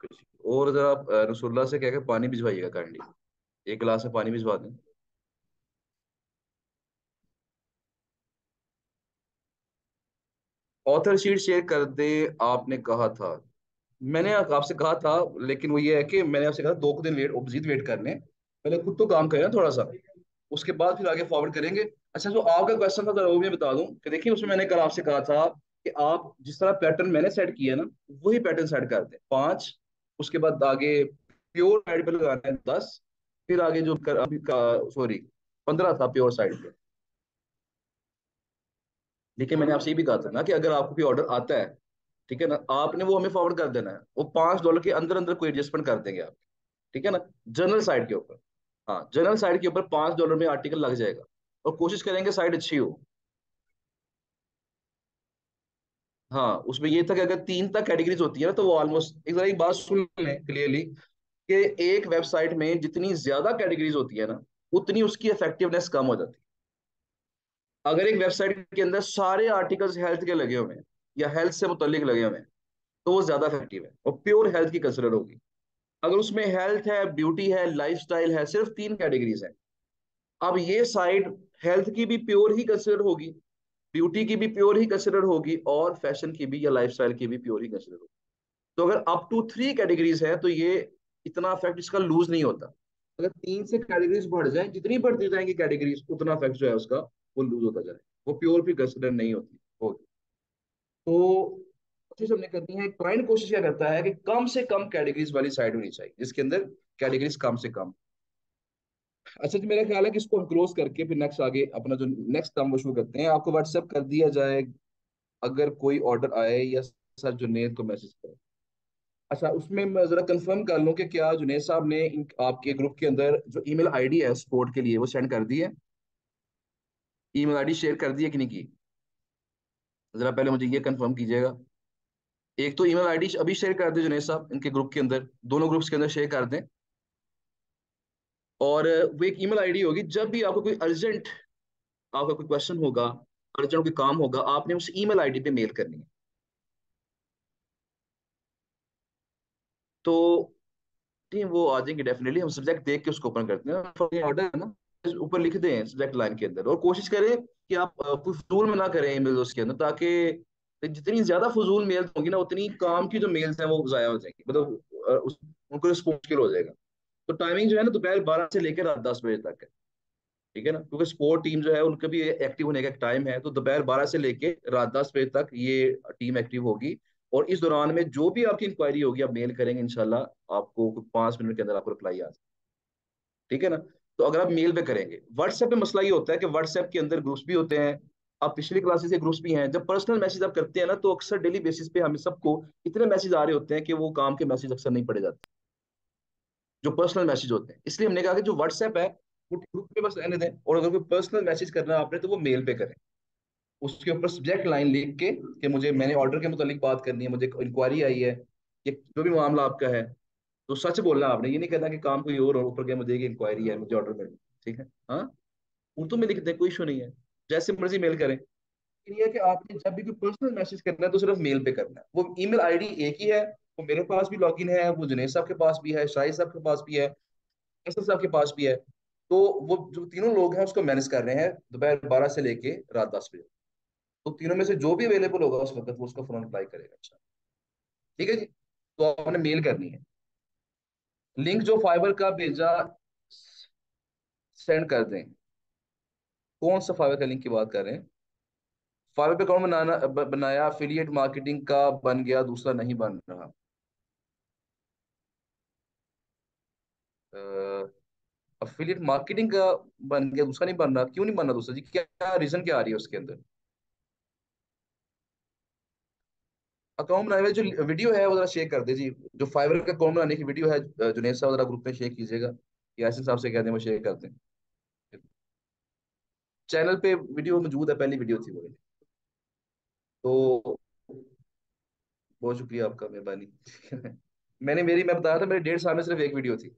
कुछ और जरा आप रसुल्ला से कह के पानी भिजवाइएगा काइंडली। एक गिलास में पानी भिजवा दें। ऑथर शीट शेयर कर दे आपने कहा था। मैंने आपसे कहा था, लेकिन वो ये है कि मैंने आपसे कहा 2 दिन वेट, मजीद वेट करने, पहले खुद तो काम करें ना थोड़ा सा, उसके बाद फिर आगे फॉरवर्ड करेंगे। अच्छा, जो आपका क्वेश्चन था जरा वो मैं बता दूं कि देखिए, उसमें मैंने कल आपसे कहा था कि आप जिस तरह पैटर्न मैंने सेट किया ना, वही पैटर्न सेट कर दें 5। उसके बाद आगे प्योर साइड पे लगाना है 10। फिर आगे जो अभी का, सॉरी, 15 था प्योर साइड पे। लेकिन मैंने आपसे ये भी कहा था ना कि अगर आपको कोई ऑर्डर आता है, ठीक है ना, आपने वो हमें फॉरवर्ड कर देना है। वो $5 के अंदर अंदर कोई एडजस्टमेंट कर देंगे आप, ठीक है ना, जनरल साइड के ऊपर। हाँ, जनरल साइड के ऊपर $5 में आर्टिकल लग जाएगा। और कोशिश करेंगे साइड अच्छी हो। हाँ, उसमें ये था कि अगर 3 तक कैटेगरीज होती है ना, तो वो ऑलमोस्ट, एक जरा एक बात सुन लें क्लियरली, कि एक वेबसाइट में जितनी ज्यादा कैटेगरीज होती है ना, उतनी उसकी इफेक्टिवनेस कम हो जाती है। अगर एक वेबसाइट के अंदर सारे आर्टिकल्स हेल्थ के लगे हुए हैं या हेल्थ से मुतल्लिक लगे हुए हैं, तो वो ज्यादा इफेक्टिव है और प्योर हेल्थ की कंसिडर होगी। अगर उसमें हेल्थ है, ब्यूटी है, लाइफस्टाइल है, सिर्फ 3 कैटेगरीज है, अब ये साइट हेल्थ की भी प्योर ही कंसिडर होगी, ब्यूटी की भी प्योर ही कंसिडर होगी, और फैशन की भी या लाइफस्टाइल की भी प्योर ही कंसिडर होगी। तो अगर अप टू 3 कैटेगरीज है तो ये इतना इफेक्ट इसका लूज नहीं होता। अगर 3 से कैटेगरीज बढ़ जाए, जितनी बढ़ती जाएंगी कैटेगरीज, उतना इफेक्ट जो है उसका वो लूज होता जाए, वो प्योर भी कंसिडर नहीं होती होगी। तो कोशिश हमने करनी है, क्लाइंट कोशिश क्या करता है कि कम से कम कैटेगरीज वाली साइट होनी चाहिए जिसके अंदर कैटेगरीज कम से कम। अच्छा जी, मेरा ख्याल है कि इसको हम क्लोज करके फिर नेक्स्ट आगे अपना जो नेक्स्ट काम वो शुरू करते हैं। आपको व्हाट्सएप कर दिया जाए अगर कोई ऑर्डर आए, या सर जुनेद को मैसेज करें। अच्छा, उसमें मैं जरा कंफर्म कर लूं कि क्या जुनेद साहब ने आपके ग्रुप के अंदर जो ईमेल आईडी है सपोर्ट के लिए वो सेंड कर दी है। ईमेल आईडी शेयर कर दी है कि नहीं की, जरा पहले मुझे ये कंफर्म कीजिएगा। एक तो ईमेल आईडी अभी शेयर कर दें जुनेद साहब, इनके ग्रुप के अंदर, दोनों ग्रुप्स के अंदर शेयर कर दें। और वो एक ईमेल आईडी होगी, जब भी आपको कोई अर्जेंट, आपका कोई क्वेश्चन होगा, अर्जेंट कोई काम होगा, आपने उस ईमेल आईडी पे मेल करनी है। तो नहीं, वो आ जाएंगे डेफिनेटली। हम सब्जेक्ट देख के उसको ओपन करते हैं, ऑर्डर है ना, ऊपर लिख दें सब्जेक्ट लाइन के अंदर, और कोशिश करें कि आप कोई फजूल में ना करें ईमेल उसके अंदर, ताकि जितनी ज्यादा फजूल मेल्स होंगी ना, उतनी काम की जो मेल्स हैं वो जाया हो जाएंगी, मतलब उनको रिस्पॉन्स मुश्किल हो जाएगा। तो टाइमिंग जो है ना, दोपहर 12 से लेकर रात 10 बजे तक है, ठीक है ना, क्योंकि स्पोर्ट टीम जो है उनका भी एक्टिव होने का एक टाइम है। तो दोपहर 12 से लेके रात 10 बजे तक ये टीम एक्टिव होगी। और इस दौरान में जो भी आपकी इंक्वायरी होगी, आप मेल करेंगे, इंशाल्लाह आपको 5 मिनट के अंदर आपको रिप्लाई आ जाए, ठीक है ना। तो अगर आप मेल पे करेंगे, व्हाट्सएप पे मसला ये होता है कि व्हाट्सएप के अंदर ग्रुप्स भी होते हैं, आप पिछली क्लासेस के ग्रुप्स भी हैं। जब पर्सनल मैसेज आप करते हैं ना, तो अक्सर डेली बेसिस पे हमें सबको इतने मैसेज आ रहे होते हैं कि वो काम के मैसेज अक्सर नहीं पढ़े जाते, जो पर्सनल मैसेज होते हैं। इसलिए हमने कहा कि जो व्हाट्सएप है वो ग्रुप पे बस रहने दें, और अगर कोई पर्सनल मैसेज करना है आपने, तो वो मेल पे करें। उसके ऊपर सब्जेक्ट लाइन लिख के कि मुझे, मैंने ऑर्डर के मुतालिक बात करनी है, मुझे इंक्वायरी आई है, ये जो भी मामला आपका है, तो सच बोलना आपने, ये नहीं कहना कि काम कोई और ऊपर के मुझे इंक्वायरी है, मुझे ऑर्डर मिलना, ठीक है। हाँ, उर्दू में लिख दें, कोई इशू नहीं है, जैसे मर्जी मेल करें। लेकिन ये है कि आपने जब भी कोई पर्सनल मैसेज करना है तो सिर्फ मेल पे करना है। वो ईमेल आईडी एक ही है, वो मेरे पास भी लॉगिन है, वो जुनेद साहब के पास भी है, शाहिद साहब के पास भी है, असद साहब के पास भी है। तो वो जो तीनों लोग हैं उसको मैनेज कर रहे हैं दोपहर 12 से लेके रात 10 बजे। तो तीनों में से जो भी अवेलेबल होगा उस वक्त वो उसका फौरन अप्लाई करेगा। अच्छा, ठीक है जी। तो आपने मेल करनी है, लिंक जो फाइबर का भेजा सेंड कर दें। कौन सा फाइबर का लिंक की बात कर रहे हैं? फाइबर पे अकाउंट बनाया, अफिलिएट मार्केटिंग का बन गया, दूसरा नहीं बन रहा। अफिलिएट मार्केटिंग का बन गया, दूसरा नहीं बन रहा, क्यों नहीं बन रहा दूसरा जी? क्या रीजन क्या आ रही है उसके अंदर? अकाउंट बनाने में जो वीडियो है वो जरा शेयर कर दे जी। जो फाइबर का अकाउंट बनाने की वीडियो है, जुनेद साहब जरा ग्रुप में शेयर कीजिएगा, यासिन साहब से कह दें वो शेयर कर दें। चैनल पे वीडियो मौजूद है, पहली वीडियो थी वो। तो बहुत शुक्रिया आपका, मेहरबानी। मैं बताया था, मेरे 1.5 साल में सिर्फ एक वीडियो थी।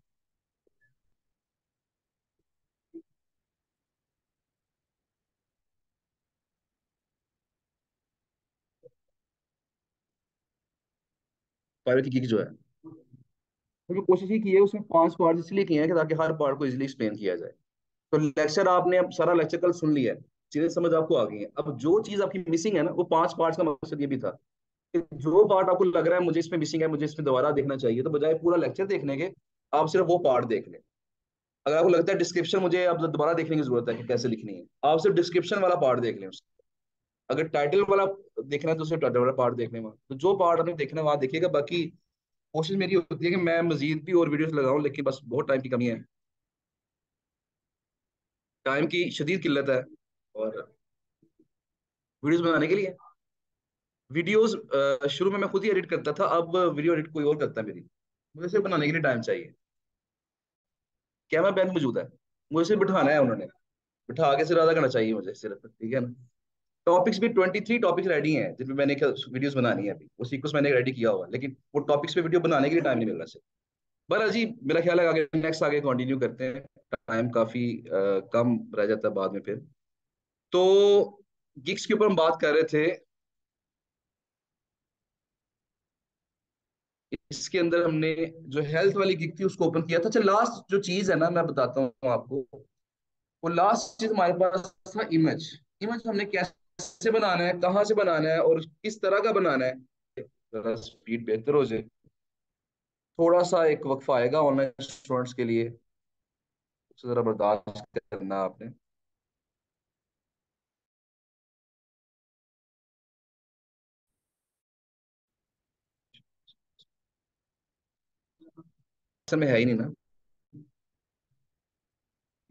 फाइबर की gig जो है, तो कोशिश ही की है उसमें 5 पार्ट इसलिए किए हैं कि ताकि हर पार्ट को इजीली एक्सप्लेन किया जाए। तो लेक्चर आपने अब सारा लेक्चर कल सुन लिया है, चीजें समझ आपको आ गई है। अब जो चीज आपकी मिसिंग है ना, वो 5 पार्ट्स का मकसद ये भी था कि जो पार्ट आपको लग रहा है मुझे इसमें मिसिंग है, मुझे इसमें दोबारा देखना चाहिए, तो बजाय पूरा लेक्चर देखने के आप सिर्फ वो पार्ट देख लें। अगर आपको लगता है डिस्क्रिप्शन मुझे अब दोबारा देखने की जरूरत है कि कैसे लिखनी है, आप सिर्फ डिस्क्रिप्शन वाला पार्ट देख लें उसका। अगर टाइटल वाला देखना है तो सिर्फ टाइटल वाला पार्ट देखने में, तो जो पार्ट आपने देखना है वहां देखिएगा। बाकी कोशिश मेरी होती है कि मैं मजीद भी और वीडियोस लगाऊं, लेकिन बस बहुत टाइम की कमी है, टाइम की शदीद किल्लत है। और वीडियोस बनाने के लिए, वीडियोस शुरू में मैं खुद ही एडिट करता था, अब वीडियो एडिट कोई और करता है मेरी, मुझे सिर्फ बनाने के लिए टाइम चाहिए। कैमरा मैन मौजूद है, मुझे सिर्फ बिठाना है, उन्होंने बिठा के सिर्फ आधा करना चाहिए मुझे सिर्फ, ठीक है ना। टॉपिक्स भी 23 टॉपिक्स रेडी हैं जिनमें मैंने वीडियोस बनानी है, अभी वो सीक्वेंस मैंने रेडी किया हुआ है, लेकिन वो टॉपिक्स पे वीडियो बनाने के लिए टाइम नहीं मिल रहा सिर्फ। बहरहाल जी, मेरा ख्याल है आगे नेक्स्ट आगे कंटिन्यू करते हैं, टाइम काफी कम रह जाता है बाद में फिर। तो गिग्स के ऊपर हम बात कर रहे थे, इसके अंदर हमने जो हेल्थ वाली गिग थी उसको ओपन किया था। अच्छा, लास्ट जो चीज है ना मैं बताता हूँ आपको, वो लास्ट चीज हमारे पास था इमेज। इमेज हमने कैसे बनाना है, कहाँ से बनाना है और किस तरह का बनाना है। जरा स्पीड बेहतर हो जाए, थोड़ा सा एक वक्फा आएगा ऑनलाइन स्टूडेंट्स के लिए, उसे जरा बर्दाश्त करना आपने। असल में है ही नहीं ना,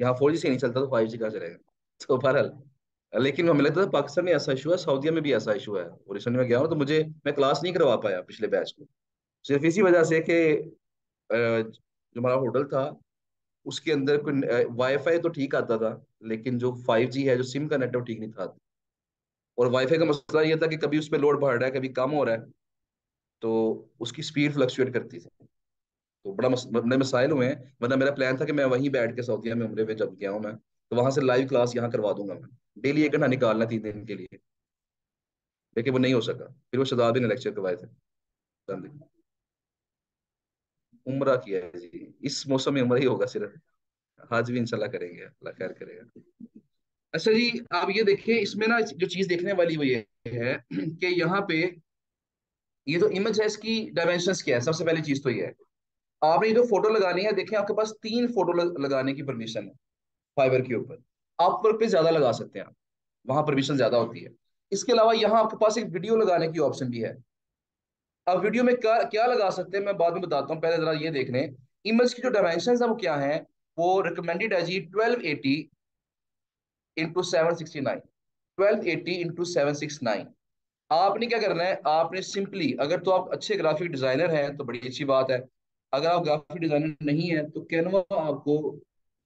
यहाँ 4G से नहीं चलता तो 5G कहाँ चलेगा। तो बहरहाल, लेकिन हमें लगता था पाकिस्तान में ऐसा इशू है, सऊदीया में भी ऐसा इशू है। और रिसेंटली मैं गया हूँ तो मुझे, मैं क्लास नहीं करवा पाया पिछले बैच को, सिर्फ इसी वजह से कि जो हमारा होटल था उसके अंदर कोई वाईफाई तो ठीक आता था, लेकिन जो 5G है, जो सिम का नेटवर्क ठीक नहीं था। और वाईफाई का मसला ये था कि कभी उस पर लोड बढ़ रहा है, कभी कम हो रहा है, तो उसकी स्पीड फ्लक्चुएट करती थी। तो बड़े मसाइल हुए हैं, वरना मेरा प्लान था कि मैं वहीं बैठ के सऊदीया में उम्रे पे जब गया हूँ मैं, तो वहां से लाइव क्लास यहाँ करवा दूंगा मैं, डेली 1 घंटा निकालना 3 दिन के लिए। लेकिन वो नहीं हो सका, फिर वो शहजाद ने लेक्चर करवाए थे। उम्रा किया है जी, इस मौसम में उम्र ही होगा सिर्फ। आज भी इंशाल्लाह करेंगे, अल्लाह खैर करेगा। अच्छा जी, आप ये देखिए, इसमें ना जो चीज देखने वाली वो ये है कि यहाँ पे ये जो इमेज है इसकी डायमेंशंस क्या है। सबसे पहली चीज तो ये है, आपने ये जो फोटो लगानी है, देखिए आपके पास 3 फोटो लगाने की परमिशन है फाइबर के ऊपर। आप वर्क पे ज्यादा लगा सकते हैं आप, वहां परमिशन ज्यादा होती है। इसके अलावा यहाँ आपके पास एक वीडियो लगाने की ऑप्शन भी है। अब वीडियो में क्या क्या लगा सकते हैं मैं बाद में बताता हूँ, पहले जरा ये देख लें इमेज की जो डायमेंशन है वो क्या है। वो रिकमेंडेड है जी 1280 × 769, 1280 × 769। आपने क्या करना है, आपने सिंपली, अगर तो आप अच्छे ग्राफिक डिजाइनर हैं तो बड़ी अच्छी बात है, अगर आप ग्राफिक डिजाइनर नहीं है तो कैनवा आपको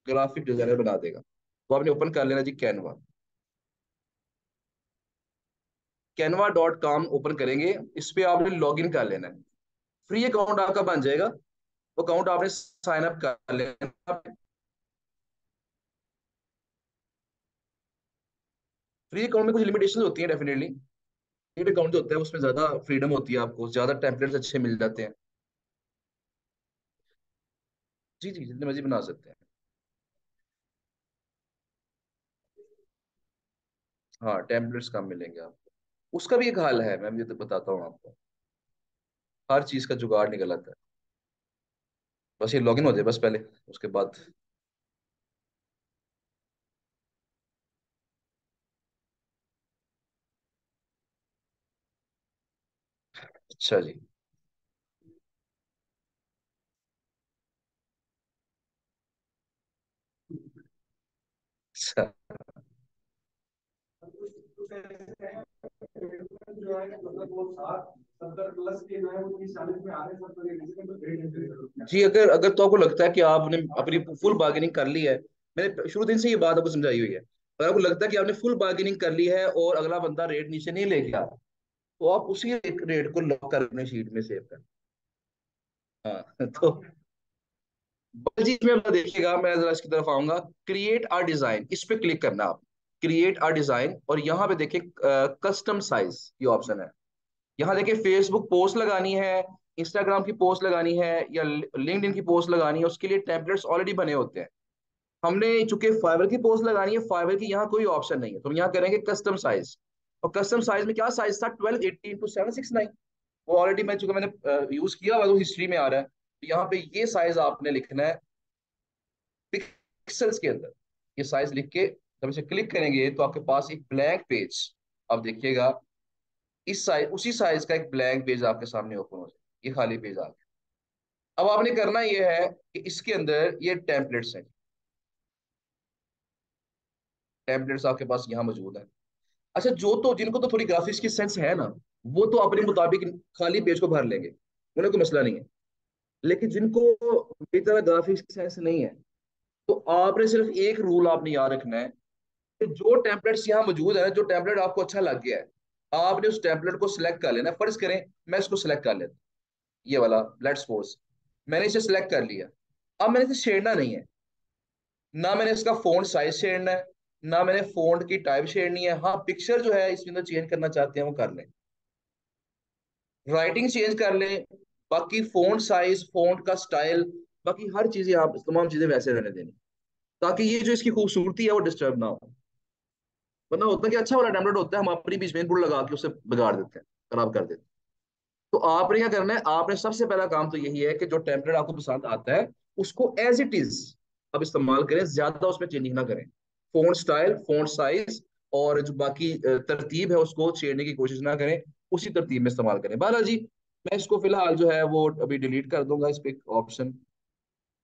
ग्राफिक डिजाइनर बना देगा। तो आपने ओपन कर लेना जी कैनवा, canva.com ओपन करेंगे, इस पे आपने लॉग इन कर लेना है। फ्री अकाउंट आपका बन जाएगा, वो अकाउंट आपने साइन अप कर लेना। फ्री अकाउंट में कुछ लिमिटेशन होती है डेफिनेटली, पेड अकाउंट जो होता है उसमें ज्यादा फ्रीडम होती है, आपको ज्यादा टेम्पलेट्स अच्छे मिल जाते हैं। जी जी, जितने मर्जी बना सकते हैं। हाँ, टेम्पलेट्स कम मिलेंगे आपको, उसका भी एक हाल है, मैं ये तो बताता हूँ आपको। हर चीज का जुगाड़ निकल आता है, बस ये लॉगिन हो जाए बस पहले, उसके बाद। अच्छा जी। अच्छा, जी, अगर अगर तो आपको लगता है कि आपने अपनी फुल बार्गेनिंग कर ली है, मैंने शुरू दिन से ये बात आपको समझाई हुई है, अगर आपको लगता है कि आपने फुल बार्गेनिंग कर ली है और अगला बंदा रेट नीचे नहीं ले गया, तो आप उसी एक रेट को लॉक कर अपने शीट में सेव कर। हाँ तो बस जी, में देखिएगा, मैं जरा इसकी तरफ आऊंगा, क्रिएट अ डिजाइन, इस पे क्लिक करना आप, क्रिएट अ डिजाइन, और यहाँ पे देखिए कस्टम साइज ये ऑप्शन है। यहाँ देखिए फेसबुक पोस्ट लगानी है, इंस्टाग्राम की पोस्ट लगानी है या लिंक्डइन की पोस्ट लगानी है, उसके लिए टेम्पलेट्स ऑलरेडी बने होते हैं। हमने चूंकि फाइवर की पोस्ट लगानी है, फाइवर की यहाँ कोई ऑप्शन नहीं है, तो हम यहाँ करेंगे कस्टम साइज। और कस्टम साइज में क्या साइज था, 1280 x 769। वो ऑलरेडी मैं चूंकि मैंने यूज किया हुआ, तो हिस्ट्री में आ रहा है, तो यहाँ पे ये साइज आपने लिखना है पिक्सल्स के अंदर। ये साइज लिख के जब इसे क्लिक करेंगे तो आपके पास एक ब्लैंक पेज, आप देखिएगा इस साइज, उसी साइज का एक ब्लैंक पेज आपके सामने ओपन हो जाए, ये खाली पेज आ गया। अब आपने करना ये है कि इसके अंदर ये टेम्पलेट्स हैं, टेम्पलेट्स आपके पास यहाँ मौजूद है। अच्छा, जो तो जिनको तो थोड़ी ग्राफिक्स की सेंस है ना, वो तो अपने मुताबिक खाली पेज को भर लेंगे, उन्हें कोई मसला नहीं है। लेकिन जिनको मेरी तरह ग्राफिक्स की सेंस नहीं है, तो आपने सिर्फ एक रूल आपने याद रखना है कि जो टेम्पलेट्स यहाँ मौजूद है, जो टेम्पलेट आपको अच्छा लग गया है, आपने उस टेम्पलेट को सिलेक्ट कर लेना है। फर्ज करें मैं इसको सिलेक्ट कर लेता हूं, ये वाला लेट्स सपोज मैंने इसे सिलेक्ट कर लिया। अब मैंने इसे छेड़ना नहीं है, ना मैंने इसका फ़ॉन्ट साइज छेड़ना है, ना मैंने फ़ॉन्ट की टाइप छेड़नी है। हाँ, पिक्चर जो है इसमें अंदर चेंज करना चाहते हैं वो कर लें, राइटिंग चेंज कर लें, बाकी फ़ॉन्ट साइज, फ़ॉन्ट का स्टाइल, बाकी हर चीज़ें आप तमाम चीज़ें वैसे रहने देनी, ताकि ये जो इसकी खूबसूरती है वो डिस्टर्ब ना हो। वरना होता है कि अच्छा वाला टेम्पलेट होता है, हम अपनी बीच में बुल लगा के उसे बिगाड़ देते हैं, खराब कर देते हैं। तो आपने क्या करना है, आपने सबसे पहला काम तो यही है कि जो टेम्पलेट आपको पसंद आता है उसको एज इट इज अब इस्तेमाल करें, ज्यादा उसमें चेंजिंग ना करें। फोन स्टाइल, फोन साइज और जो बाकी तरतीब है उसको छेड़ने की कोशिश ना करें, उसी तरतीब में इस्तेमाल करें। बालाजी, मैं इसको फिलहाल जो है वो अभी डिलीट कर दूंगा। इस पे ऑप्शन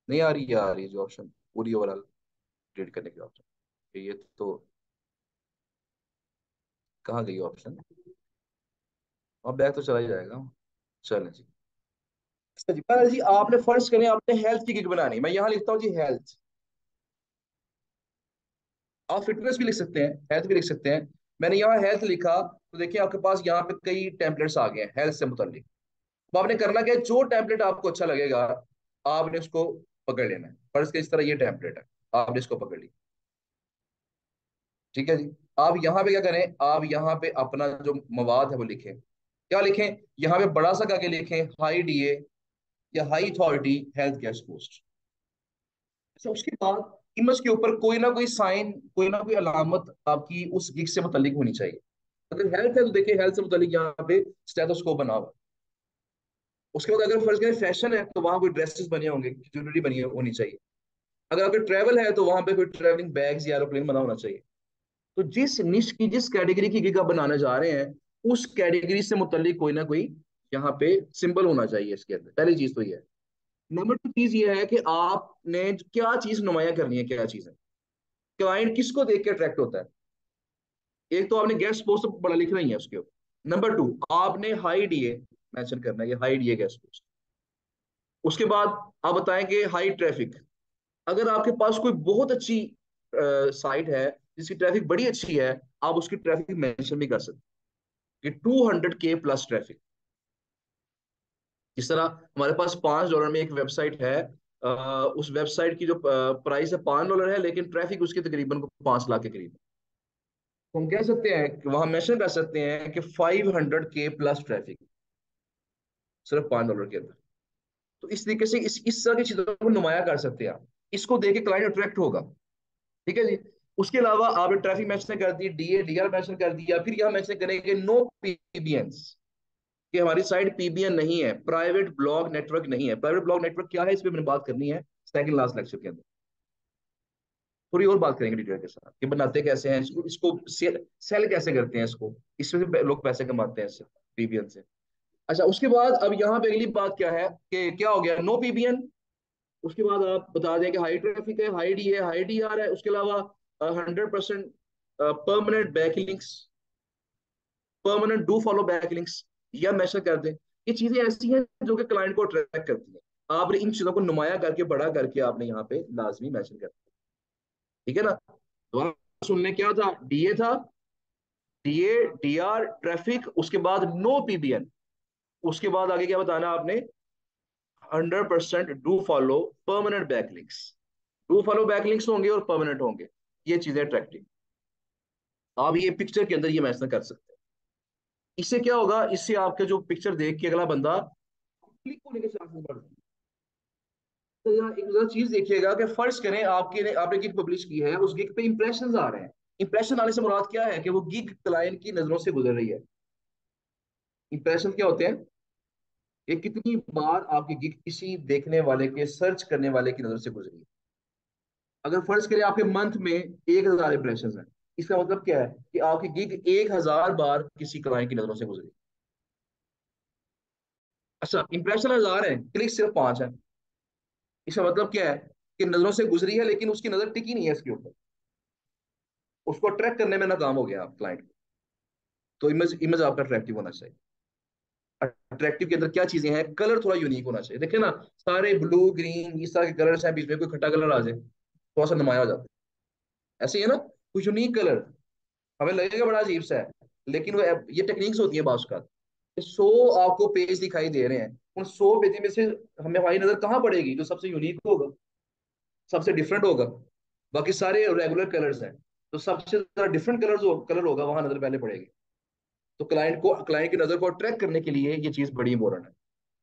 नहीं आ रही है, आ रही है जो ऑप्शन पूरी ओवरऑल डिलीट करने की ऑप्शन, ये तो कहाँ गई ऑप्शन। अब बैक तो चला ही जाएगा। चलें जी। अच्छा जी, पहले जी आपने फर्ज करें आपने हेल्थ की गिग बनानी, मैं यहाँ लिखता हूँ जी हेल्थ। आप फिटनेस भी लिख सकते हैं, हेल्थ भी लिख सकते हैं। मैंने यहाँ हेल्थ लिखा तो देखिए आपके पास यहाँ पे कई टेम्पलेट्स आ गए हैं हेल्थ से मुताल्लिक। अब आपने करना क्या है, जो टेम्पलेट आपको अच्छा लगेगा आपने उसको पकड़ लेना है। फर्ज के इस तरह ये टेम्पलेट है, आपने इसको पकड़ लिया, ठीक है जी। आप यहाँ पे क्या करें, आप यहाँ पे अपना जो मवाद है वो लिखें। क्या लिखें, यहाँ पे बड़ा सा करके लिखें हाई डीए या high authority health guest post. अच्छा, उसके बाद इमेज के ऊपर कोई ना कोई साइन, कोई ना कोई अलामत आपकी उस गिग से मुतल्लिक होनी चाहिए। अगर हेल्थ है तो देखिए हेल्थ से मुतल्लिक यहाँ पे स्टेथोस्कोप बना हुआ है। उसके बाद अगर फर्ज करें फैशन है तो वहां कोई ड्रेसेस बने होंगे, ज्वेलरी बनी होनी चाहिए। अगर आपके ट्रैवल है तो वहां पे कोई ट्रैवलिंग बैग्स या एरोप्लेन बना होना चाहिए। तो जिस निश की, जिस कैटेगरी की गिग आप बनाने जा रहे हैं, उस कैटेगरी से मुतल्लिक कोई ना कोई यहाँ पे सिंबल होना चाहिए इसके अंदर। पहली चीज तो ये है। नंबर टू चीज ये है कि आपने क्या चीज नुमाया करनी है, क्या चीज है। क्लाइंट किसको देख के अट्रैक्ट होता है, एक तो आपने गेस्ट पोस्ट बड़ा लिखना ही है उसके ऊपर। नंबर टू, आपने हाई डीए मेंशन करना है, ये हाई डीए गेस्ट पोस्ट। उसके बाद आप बताएंगे हाई ट्रैफिक। अगर आपके पास कोई बहुत अच्छी साइट है जिसकी ट्रैफिक बड़ी अच्छी है, आप उसकी ट्रैफिक मेंशन भी कर सकते हैं कि 200K प्लस ट्रैफिक। जिस तरह हमारे पास $5 में एक वेबसाइट है, उस वेबसाइट की जो प्राइस है $5 है, लेकिन ट्रैफिक उसकी तकरीबन 5 लाख के करीब है। तो हम कह सकते हैं कि वहां मेंशन कर सकते हैं कि 500K प्लस ट्रैफिक सिर्फ $5 के अंदर। तो इस तरीके से इस तरह की चीजों को नुमाया कर सकते हैं आप, इसको देख के क्लाइंट अट्रैक्ट होगा। ठीक है जी। उसके अलावा आपने ट्रैफिक मेंशन कर दी, डीए डीआर मेंशन कर दिया, फिर यहां मेंशन करेंगे नो पीबीएनस, कि हमारी साइट पीबीएन नहीं है, प्राइवेट ब्लॉग नेटवर्क नहीं है। प्राइवेट ब्लॉग नेटवर्क क्या है, इस पे मैंने बात करनी है सेकंड लास्ट लेक्चर के अंदर, थोड़ी और बात करेंगे डिटेल के साथ कि बनाते कैसे हैं इसको, सेल कैसे करते हैं इसको, इसमें भी लोग पैसे कमाते हैं इससे, पीबीएन से। अच्छा, उसके बाद अब यहाँ पे अगली बात क्या है कि क्या हो गया, नो पीबीएन। उसके बाद आप बता दें कि हाई ट्रैफिक है, हाई डी है, हाई डी आर है। उसके अलावा 100% permanent backlinks, permanent do follow backlinks, या मैशर कर दें। ये चीजें ऐसी हैं जो कि क्लाइंट को अट्रैक्ट करती हैं। आपने इन चीजों को नुमाया करके, बड़ा करके आपने यहाँ पे लाजमी मैंशन कर दिया। ठीक है ना। दोबारा सुनने, क्या था, डीए था, डीए डीआर ट्रैफिक, उसके बाद नो पीबीएन, उसके बाद आगे क्या बताना आपने, 100% do follow permanent backlinks. Do follow backlinks होंगे और परमानेंट होंगे, ये चीजें अट्रैक्टिव। आप ये पिक्चर के अंदर ये मैंशन कर सकते हैं। इससे क्या होगा, इससे आपके जो पिक्चर देख के अगला बंदा क्लिक होने के चांसेस बढ़ते हैं। तो यहाँ एक जरा चीज देखिएगा कि फर्ज करें आपने गिग पब्लिश की है, उस गिग पे इंप्रेशन आ रहे हैं। इंप्रेशन आने से मुराद क्या है कि वो गिग क्लाइंट की नजरों से गुजर रही है। इंप्रेशन क्या होते हैं? ये कितनी बार आपकी गिग किसी देखने वाले के, सर्च करने वाले की नजर से गुजरी है। अगर फर्ज करें आपके मंथ में 1,000 इंप्रेशन है, इसका मतलब क्या है कि आपकी गिग 1,000 बार किसी क्लाइंट की नजरों से गुजरी। अच्छा, इंप्रेशन 1,000 है, क्लिक सिर्फ 5 है। इसका मतलब क्या है कि नजरों से गुजरी है लेकिन उसकी नजर टिकी नहीं है इसके ऊपर। उसको ट्रैक करने में नाकाम हो गया आप क्लाइंट। तो इमेज इमेज आपका अट्रैक्टिव होना चाहिए। अट्रैक्टिव के अंदर क्या चीजें हैं? कलर थोड़ा यूनिक होना चाहिए। देखिए ना, सारे ब्लू ग्रीन इस तरह के कलर्स हैं, बीच में कोई खट्टा कलर आ जाए थोड़ा सा नुमाया हो जाता है। ऐसे ही है ना, कुछ यूनिक कलर हमें लगेगा बड़ा अजीब सा है, लेकिन वो ये टेक्निक्स होती है बास का। 100 आपको पेज दिखाई दे रहे हैं, उन 100 पेज में से हमें हमारी नजर कहाँ पड़ेगी? जो सबसे यूनिक होगा, सबसे डिफरेंट होगा। बाकी सारे रेगुलर कलर्स हैं, तो सबसे ज्यादा डिफरेंट कलर होगा, वहां नजर पहले पड़ेगी। तो क्लाइंट की नजर को अट्रैक्ट करने के लिए ये चीज बड़ी इंपॉर्टेंट है।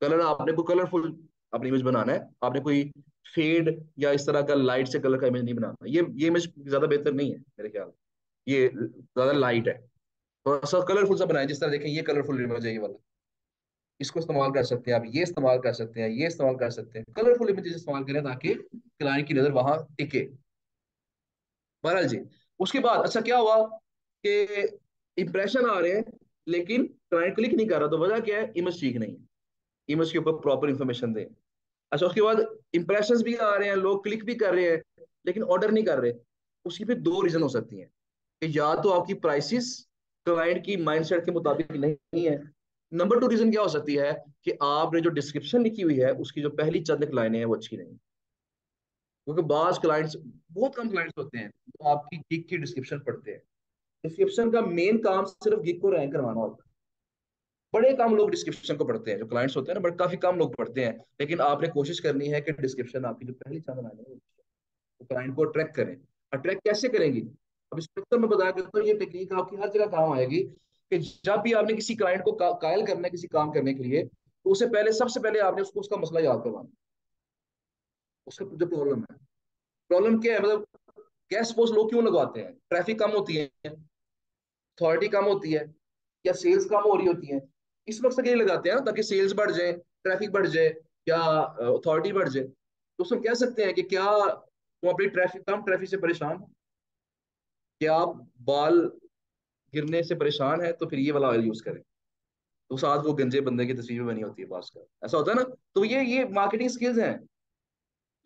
कलर, आपने कोई कलरफुल अपनी इमेज बनाना है, आपने कोई फेड या इस तरह का लाइट से कलर का इमेज नहीं बनाना। ये इमेज ज्यादा बेहतर नहीं है मेरे ख्याल में। ये ज्यादा लाइट है, थोड़ा सा कलरफुल सा बनाए। जिस तरह देखें, ये कलरफुल इमेज है ये वाला, इसको इस्तेमाल कर सकते हैं आप, ये इस्तेमाल कर सकते हैं, ये इस्तेमाल कर सकते हैं। कलरफुल इमेजेस इस्तेमाल करें ताकि क्लाइंट की नजर वहां टिके। बहरहाल जी, उसके बाद अच्छा क्या हुआ कि इंप्रेशन आ रहे हैं लेकिन क्लाइंट क्लिक नहीं कर रहा। तो वजह क्या है? इमेज ठीक नहीं है। इमेज के ऊपर प्रॉपर इंफॉर्मेशन दें। अच्छा, उसके बाद इंप्रेशंस भी आ रहे हैं, लोग क्लिक भी कर रहे हैं लेकिन ऑर्डर नहीं कर रहे। उसकी फिर दो रीजन हो सकती हैं कि या तो आपकी प्राइसिस क्लाइंट की माइंडसेट के मुताबिक नहीं है। नंबर 2 रीजन क्या हो सकती है कि आपने जो डिस्क्रिप्शन लिखी हुई है उसकी जो पहली चंद लाइनें हैं वो अच्छी नहीं। क्योंकि बाज क्लाइंट्स, बहुत कम क्लाइंट्स होते हैं जो आपकी गिग की डिस्क्रिप्शन पढ़ते हैं। डिस्क्रिप्शन का मेन काम सिर्फ गिग को रैंक करवाना होता है। बड़े कम लोग डिस्क्रिप्शन को पढ़ते हैं, जो क्लाइंट्स होते हैं ना, बट काफी कम लोग पढ़ते हैं। लेकिन आपने कोशिश करनी है कि डिस्क्रिप्शन आपकी जो पहली चंद लाइनें हैं वो क्लाइंट को अट्रैक्ट करें। अट्रैक्ट कैसे करेंगी? अब इस वक्त मैं बता देता हूँ, ये टेक्निक आपकी हर जगह काम आएगी कि जब भी आपने किसी क्लाइंट को कायल करना है किसी काम करने के लिए, तो उससे पहले, सबसे पहले आपने उसको उसका मसला याद करवाना। उसका जो प्रॉब्लम है, प्रॉब्लम क्या है, मतलब गैस पोस्ट लोग क्यों लगवाते हैं? ट्रैफिक कम होती है, अथॉरिटी कम होती है, या सेल्स कम हो रही होती है। इस मकसद के लिए लगाते हैं ना, ताकि सेल्स बढ़ जाए, ट्रैफिक बढ़ जाए, या अथॉरिटी बढ़ जाए। तो उसमें कह सकते हैं कि क्या तुम अपनी ट्रैफिक से परेशान हो? क्या आप बाल गिरने से परेशान है? तो फिर ये वाला ऑयल यूज करें। तो साथ वो गंजे बंदे की तस्वीर भी बनी होती है पास का, ऐसा होता है ना। तो ये मार्केटिंग स्किल्स हैं।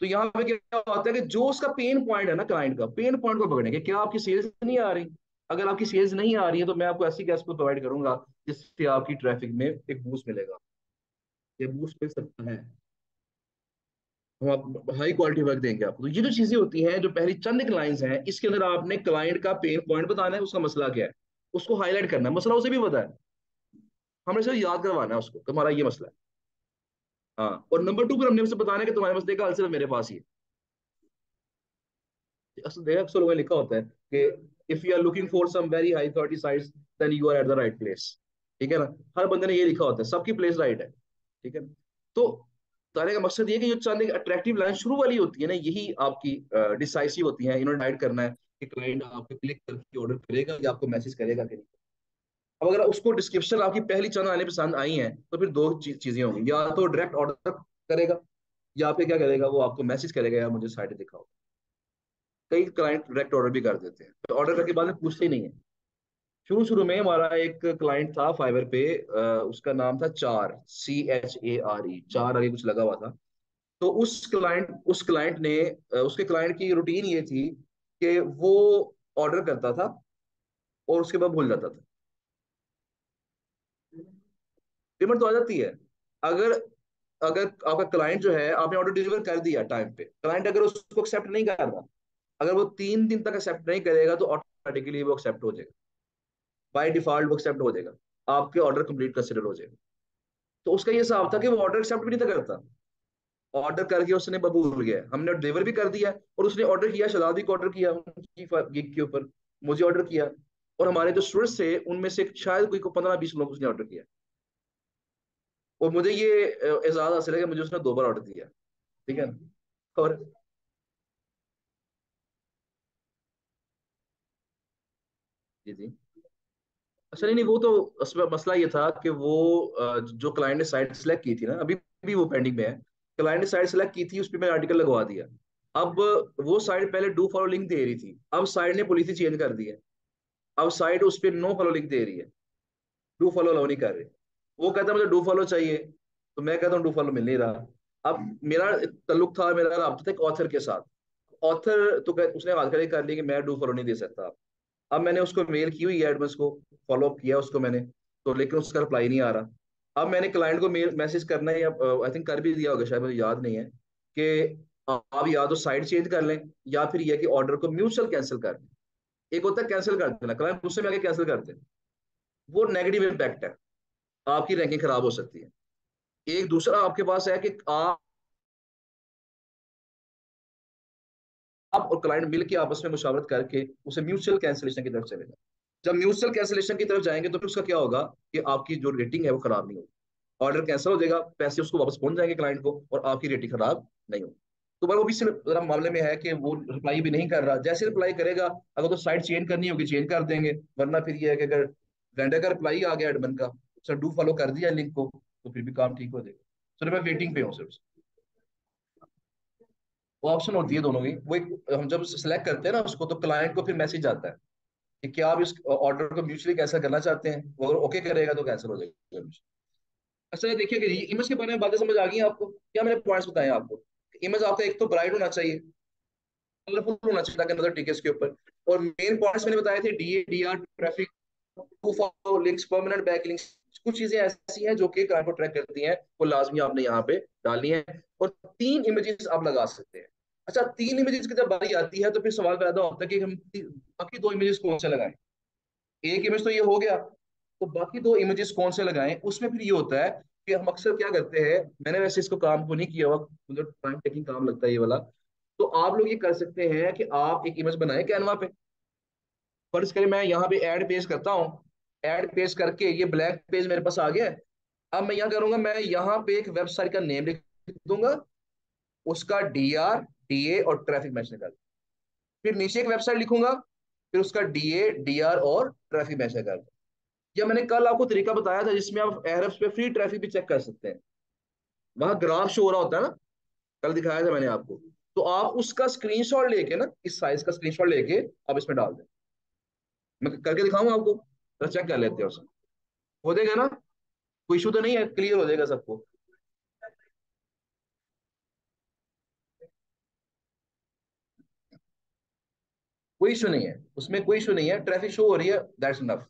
तो यहाँ पे क्या होता है कि जो उसका पेन पॉइंट है ना, क्लाइंट का पेन पॉइंट को पकड़ेंगे। क्या आपकी सेल्स नहीं आ रही? अगर आपकी सेल्स नहीं आ रही है तो मैं आपको ऐसी गैस को प्रोवाइड करूंगा जिससे आपकी ट्रैफिक में एक बूस्ट मिलेगा। ये बूस्ट मिल सकता है, हम आप हाई क्वालिटी वर्क देंगे आपको। तो ये जो चीजें होती हैं, जो पहली चंद लाइंस हैं, इसके अंदर आपने क्लाइंट का पेन पॉइंट बताना है, उसका मसला क्या है, उसको हाईलाइट करना है। मसला उसे भी पता है, हमने सिर्फ याद करवाना है उसको तुम्हारा ये मसला है। हाँ, और नंबर 2 पर हमने उसे बताना है कि तुम्हारे मसले का हल सिर्फ मेरे पास ही है। अक्सर देखा, अक्सर लोगों ने लिखा होता है कि if you are looking for some very high authority sites then you are at the right place. ठीक है ना, हर बंदे ने ये लिखा होता है, सबकी प्लेस राइट है। ठीक है। तो बताने का मकसद ये है कि जो चंद एक अट्रैक्टिव लाइन शुरू वाली होती है ना, यही आपकी डिसाइसिव होती है। इन्होंने डाइड करना है कि क्लाइंट आपको क्लिक करके ऑर्डर करेगा या आपको मैसेज करेगा कि नहीं। अब अगर उसको डिस्क्रिप्शन आपकी पहली चंद आने पसंद आई हैं, तो फिर दो चीजें होंगी, या तो डायरेक्ट ऑर्डर करेगा, या फिर क्या करेगा, वो आपको मैसेज करेगा या मुझे साइट दिखाओ। कई क्लाइंट डायरेक्ट ऑर्डर भी कर देते हैं, तो ऑर्डर करके बाद में पूछते ही नहीं है। शुरू शुरू में हमारा एक क्लाइंट था फाइवर पे, उसका नाम था चार, CHARE, चार आगे कुछ लगा हुआ था। तो उस क्लाइंट ने उसके क्लाइंट की रूटीन ये थी कि वो ऑर्डर करता था और उसके बाद भूल जाता था। पेमेंट तो आ जाती है। अगर अगर आपका क्लाइंट जो है, आपने ऑर्डर डिलीवर कर दिया टाइम पे, क्लाइंट अगर उसको एक्सेप्ट नहीं कर रहा, अगर वो 3 दिन तक एक्सेप्ट नहीं करेगा, तो ऑटोमेटिकली वो एक्सेप्ट हो जाएगा। बाय डिफॉल्ट वो एक्सेप्ट हो जाएगा, आपके ऑर्डर कंप्लीट कंसिडर हो जाएगा। तो उसका ये हिसाब था कि वो ऑर्डर एक्सेप्ट भी नहीं था करता। ऑर्डर करके उसने भूल गया, हमने डिलीवर भी कर दिया, और उसने ऑर्डर किया, शहजादी को ऑर्डर किया उनकी गिग के ऊपर, मुझे ऑर्डर किया, और हमारे जो स्टूडेंट्स थे उनमें से शायद कोई को 15-20 लोग उसने ऑर्डर किया। और मुझे ये एजाज हासिल है कि मुझे उसने 2 बार ऑर्डर दिया। ठीक है ना। और जी जी। अच्छा नहीं नहीं, वो तो उसमें मसला ये था कि वो जो क्लाइंट ने साइट सेलेक्ट की थी ना, अभी भी वो पेंडिंग में है। क्लाइंट ने साइट सेलेक्ट की थी, उस पर मैंने आर्टिकल लगवा दिया। अब वो साइट पहले डू फॉलो लिंक दे रही थी, अब साइट ने पॉलिसी चेंज कर दी है। अब साइट उस पर नो फॉलो लिंक दे रही है, डू फॉलो अलाउ नहीं कर रही। वो कहता है मुझे डू फॉलो चाहिए, तो मैं कहता हूँ डू फॉलो मिल नहीं रहा। अब मेरा ताल्लुक था, मेरा रब्ता था एक ऑथर के साथ। ऑथर तो उसने हाथ खड़े कर लिया कि मैं डू फॉलो नहीं दे सकता। अब मैंने उसको मेल की हुई है एडमिन्स को, फॉलो अप किया उसको मैंने, तो लेकिन उसका रिप्लाई नहीं आ रहा। अब मैंने क्लाइंट को मेल मैसेज करना है, आई थिंक कर भी दिया होगा शायद, मुझे याद नहीं है, कि आप या तो साइड चेंज कर लें, या फिर यह कि ऑर्डर को म्यूचुअल कैंसिल कर दें। एक होता है कैंसिल कर देना, क्लाइंट गुस्से में आके कैंसिल कर दे, वो नेगेटिव इम्पैक्ट है, आपकी रैंकिंग खराब हो सकती है। एक दूसरा आपके पास है कि आप और क्लाइंट मिल के आपस में मुशावरत करके उसे म्यूचुअल कैंसिलेशन की तरफ चले जाए। जब म्यूचुअल कैंसिलेशन की तरफ जाएंगे तो फिर उसका क्या होगा कि आपकी जो रेटिंग है वो खराब नहीं होगी, ऑर्डर कैंसिल हो जाएगा, पैसे उसको वापस पहुंच जाएंगे क्लाइंट को, और आपकी रेटिंग खराब नहीं होगी। तो भाई वो भी जरा मामले में है कि वो रिप्लाई भी नहीं कर रहा, जैसे रिप्लाई करेगा, अगर तो साइट चेंज करनी होगी चेंज कर देंगे, वरना फिर ये है कि अगर वेंडर का रिप्लाई आ गया एडमिन का, सर डू फॉलो कर दिया लिंक को, तो फिर भी काम ठीक हो जाएगा। सर मैं वेटिंग पे हूँ सर। वो ऑप्शन होती है दोनों की, वो एक हम जब सेलेक्ट करते हैं ना उसको, तो क्लाइंट को फिर मैसेज आता है कि क्या आप इस ऑर्डर को म्यूचुअली कैंसिल करना चाहते हैं, वो अगर ओके करेगा तो कैंसिल हो जाएगा। अच्छा ये देखिए कि इमेज के बारे में बातें समझ आ गई हैं आपको, क्या मैंने पॉइंट्स बताए हैं आपको। इमेज आपका एक तो ब्राइट होना चाहिए, कलरफुल होना चाहिए ताकि नजर टिके इसके ऊपर। और मेन पॉइंट्स मैंने बताए थे, DA DR traffic, do follow links, permanent back links. कुछ चीजें ऐसी हैं जो कि क्लाइंट को ट्रैक करती हैं, वो लाजमी आपने यहाँ पे डालनी है। और 3 इमेजेस आप लगा सकते हैं। अच्छा 3 इमेजेस की जब बारी आती है तो फिर सवाल पैदा होता है कि हम बाकी 2 इमेजेस कौन से लगाएं। एक इमेज तो ये हो गया, तो बाकी 2 इमेजेस कौन से लगाएं, उसमें फिर ये होता है कि हम अक्सर क्या करते हैं, मैंने वैसे इसको काम को नहीं किया हुआ, मुझे टाइम टेकिंग काम लगता है ये वाला। तो आप लोग ये कर सकते हैं कि आप एक इमेज बनाए कैनवा पे, फर्ज करें मैं यहाँ पे ऐड पेज करता हूँ, ऐड पेज करके ये ब्लैंक पेज मेरे पास आ गया है। अब मैं यहाँ करूंगा, मैं यहाँ पे एक वेबसाइट का नेम लिख दूंगा, उसका डीआर डीए और ट्रैफिक मैच निकाल, फिर नीचे एक वेबसाइट लिखूंगा, फिर उसका डीए डीआर और ट्रैफिक मैच निकाल। या मैंने कल आपको तरीका बताया था जिसमें आप एhrefs पे फ्री ट्रैफिक भी चेक कर सकते हैं, वहां ग्राफ शो हो रहा होता है ना, कल दिखाया था मैंने आपको। तो आप उसका स्क्रीनशॉट लेके ना, इस साइज का स्क्रीनशॉट लेके आप इसमें डाल दें, मैं करके दिखाऊंगा आपको, तो चेक कर लेते हैं उसको, हो जाएगा ना, कोई इशू तो नहीं है, क्लियर हो जाएगा सबको। कोई इशू नहीं है उसमें, कोई इशू नहीं है, ट्रैफिक शो हो रही है, दैट्स इनफ।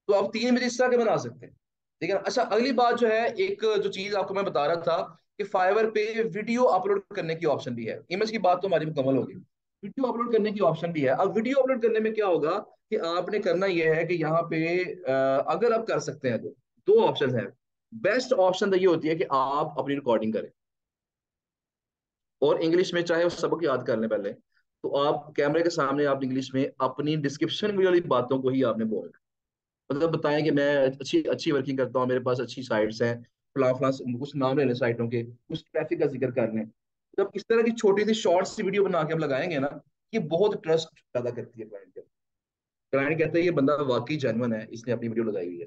तो आप 3 इमेज इस तरह के बना सकते हैं। ठीक है ना। अच्छा अगली बात जो है, एक जो चीज आपको मैं बता रहा था कि फाइवर पे वीडियो अपलोड करने की ऑप्शन भी है। इमेज की बात तो हमारी मुकम्मल होगी, वीडियो अपलोड करने की ऑप्शन भी है। अब वीडियो अपलोड करने में क्या होगा कि आपने करना यह है कि यहाँ पे अगर आप कर सकते हैं तो 2 ऑप्शन है। बेस्ट ऑप्शन तो ये होती है कि आप अपनी रिकॉर्डिंग करें, और इंग्लिश में चाहे वो सबक याद कर लें पहले, तो आप कैमरे के सामने आप इंग्लिश में अपनी डिस्क्रिप्शन वाली बातों को ही आपने बोलना है। मतलब बताएं कि मैं अच्छी अच्छी वर्किंग करता हूँ, मेरे पास अच्छी साइट्स हैं, फला फला, कुछ नाम ले लें साइटों के, कुछ ट्रैफिक का जिक्र कर लें। जब इस तरह की छोटी सी शॉर्ट सी वीडियो बना के हम लगाएंगे ना, ये बहुत ट्रस्ट पैदा करती है क्लाइंट के। क्लाइंट कहता है ये बंदा वाकई जेन्युइन है, इसने अपनी वीडियो लगाई हुई है।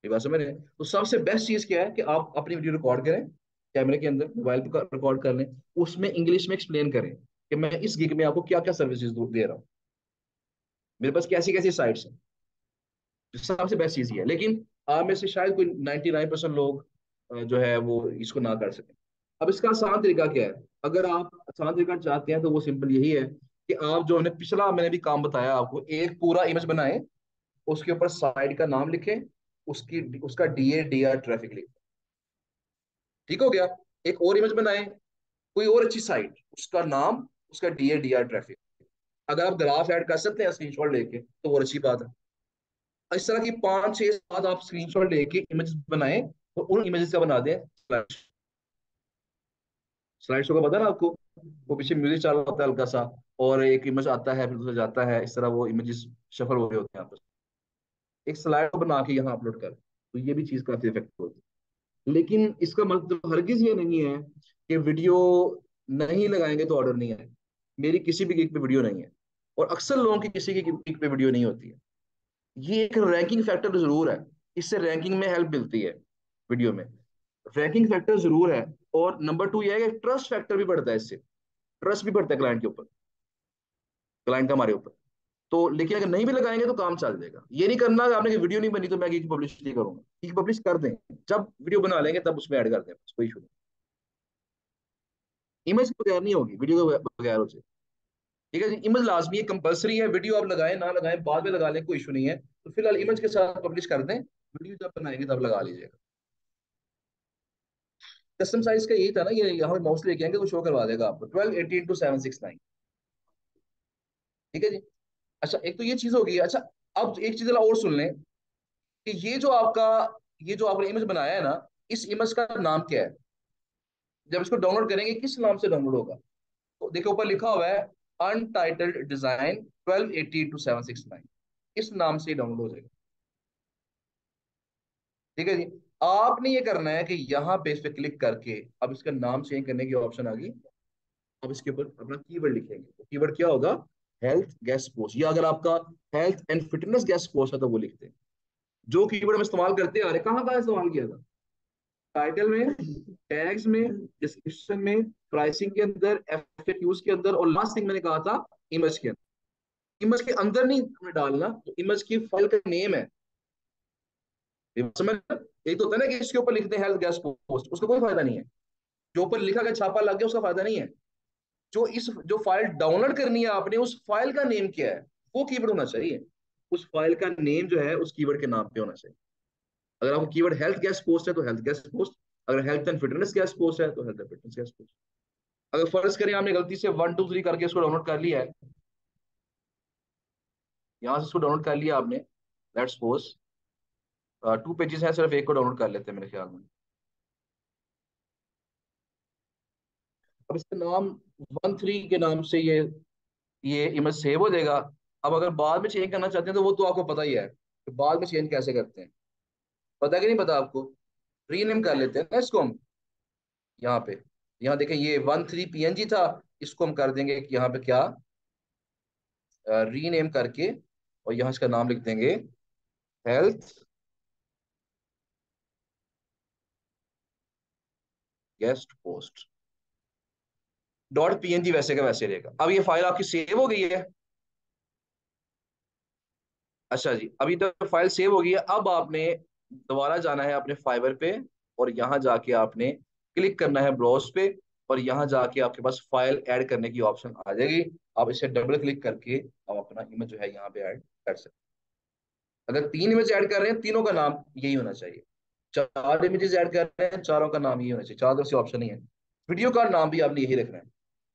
ये बात समझ रहे हैं। तो सबसे बेस्ट चीज क्या है कि आप अपनी वीडियो रिकॉर्ड करें, कैमरे के अंदर मोबाइल पे रिकॉर्ड कर लें, उसमें इंग्लिश में एक्सप्लेन करें कि मैं इस गिग में आपको क्या क्या सर्विसेज दे रहा हूँ, मेरे पास कैसी कैसी साइट्स हैं। सबसे बेस्ट चीज ये है, लेकिन आप में से शायद कोई 99% लोग जो है वो इसको ना कर सकें। अब इसका आसान तरीका क्या है, अगर आप आसान तरीका चाहते हैं तो वो सिंपल यही है कि आप जो हमने पिछला मैंने भी काम बताया आपको, एक पूरा इमेज बनाएं, उसके ऊपर साइट का नाम लिखें, उसकी उसका डीए डीआर ट्रैफिक लिखें। ठीक हो गया। एक और इमेज बनाएं, कोई और अच्छी साइट, उसका नाम, उसका डीए डीआर ट्रैफिक। अगर आप ग्राफ ऐड कर सकते हैं स्क्रीनशॉट लेके तो वो अच्छी बात है। इस तरह की 5 6 7 आप स्क्रीनशॉट लेके इमेजेस बनाएं, और उन इमेजेस का बना दें स्लाइड। स्लाइड शो का पता है ना आपको, वो पीछे म्यूजिक चल रहा होता है हल्का सा, और एक इमेज आता है फिर दूसरा जाता है, इस तरह वो इमेजेस शफल हो रहे होते हैं आपस में। एक स्लाइड बना के यहाँ अपलोड कर, तो ये भी चीज काफी इफेक्ट होती है। लेकिन इसका मतलब हरगिज ये नहीं है कि वीडियो नहीं लगाएंगे तो ऑर्डर नहीं आए। मेरी किसी भी गिग पे वीडियो नहीं है, और अक्सर लोगों की किसी की गिग पे वीडियो नहीं होती है। ये एक रैंकिंग फैक्टर जरूर है, इससे रैंकिंग में हेल्प मिलती है वीडियो में, रैंकिंग फैक्टर जरूर है। और नंबर टू ये है कि ट्रस्ट फैक्टर भी बढ़ता है इससे, ट्रस्ट भी बढ़ता है क्लाइंट के ऊपर, क्लाइंट का हमारे ऊपर। तो लेकिन अगर नहीं भी लगाएंगे तो काम चल जाएगा। ये नहीं करना कि आपने कि वीडियो नहीं बनी तो मैं गीक पब्लिश नहीं करूंगा, गीक पब्लिश कर दें, जब वीडियो बना लेंगे तब उसमें ऐड कर दें, बस कोई इशू नहीं। इमेज के बगैर नहीं होगी, वीडियो के बगैर हो जाए। ठीक है जी, इमेज लाजमी है, कंपलसरी है। वीडियो आप लगाएं ना लगाएं बाद में लगा लें, कोई इशू नहीं है। तो फिलहाल इमेज के साथ पब्लिश कर दें, वीडियो जब बनाएंगे तब लगा लीजिएगा। कस्टम साइज का यही था ना, ये यहाँ माउस लेके आएंगे तो शो करवा देगा आपको 1280x769। ठीक है जी। अच्छा, एक तो ये चीज होगी। अच्छा, अब एक चीज और सुन लें कि ये जो आपने इमेज बनाया है ना, इस इमेज का नाम क्या है? जब इसको डाउनलोड करेंगे किस नाम से डाउनलोड होगा? तो देखो ऊपर लिखा हुआ है अनटाइटल्ड डिजाइन 1280x769, इस नाम से डाउनलोड हो जाएगा। ठीक है जी। आपने ये करना है कि यहाँ पे इस पे क्लिक करके अब इसका नाम चेंज करने की ऑप्शन आ गई। अब इसके ऊपर अपना कीवर्ड लिखेंगे, तो कीवर्ड क्या होगा? हेल्थ गेस्ट पोस्ट, या अगर आपका health and fitness guest post है तो वो लिखते हैं। जो कीवर्ड हम इस्तेमाल करते आ रहे, कहाँ कहाँ इस्तेमाल किया था? टाइटल में, टैग्स में, डिस्क्रिप्शन में, प्राइसिंग के अंदर, एफएक्यूज के अंदर, और लास्ट थिंग मैंने कहा था इमेज के अंदर। इमेज के अंदर नहीं हमें डालना, तो इमेज की फाइल का नेम है। ये समझ, एक तो होता है ना कि इसके ऊपर लिखते हैं हेल्थ गैस पोस्ट, उसका कोई फायदा नहीं है। जो ऊपर लिखा गया छापा लग गया उसका फायदा नहीं है। जो फाइल डाउनलोड करनी है आपने, उस फाइल का नेम क्या है, वो कीवर्ड होना चाहिए। उस फाइल का नेम जो है उस कीवर्ड के नाम पे होना चाहिए। अगर आपको कीवर्ड हेल्थ गैस पोस्ट है तो हेल्थ गैस पोस्ट, अगर health and fitness gas post है तो health and fitness gas post. अगर फर्ज करें आपने गलती से 1 2 3 करके इसको डाउनलोड कर लिया है, यहाँ से इसको डाउनलोड कर लिया आपने, लेट्स सपोज 2 पेजेस हैं, सिर्फ एक को डाउनलोड कर लेते हैं मेरे ख्याल में। अब इसका नाम 1 3 के नाम से ये इमेज सेव हो जाएगा। अब अगर बाद में चेंज करना चाहते हैं तो वो तो आपको पता ही है कि बाद में चेंज कैसे करते हैं। पता कि नहीं पता आपको? रीनेम कर लेते हैं ना इसको हम, यहाँ पे। यहाँ देखें, ये 13 PNG था, इसको हम कर देंगे कि यहाँ पे क्या, रीनेम करके, और यहाँ इसका नाम लिख देंगे हेल्थ गेस्ट पोस्ट .png, वैसे का वैसे रहेगा। अब ये फाइल आपकी सेव हो गई है। अच्छा जी, अभी तक फाइल सेव हो गई है। अब आपने दोबारा जाना है अपने फाइवर पे, और यहाँ जाके आपने क्लिक करना है ब्राउज पे, और यहाँ जाके आपके पास फाइल ऐड करने की ऑप्शन आ जाएगी। आप इसे डबल क्लिक करके आप अपना इमेज जो है यहाँ पे ऐड कर सकते हैं। अगर 3 इमेज ऐड कर रहे हैं, तीनों का नाम यही होना चाहिए। 4 इमेजेस ऐड कर रहे हैं, चारों का नाम यही होना चाहिए, चार तरफ से ऑप्शन नहीं है। वीडियो का नाम भी आपने यही रखना है।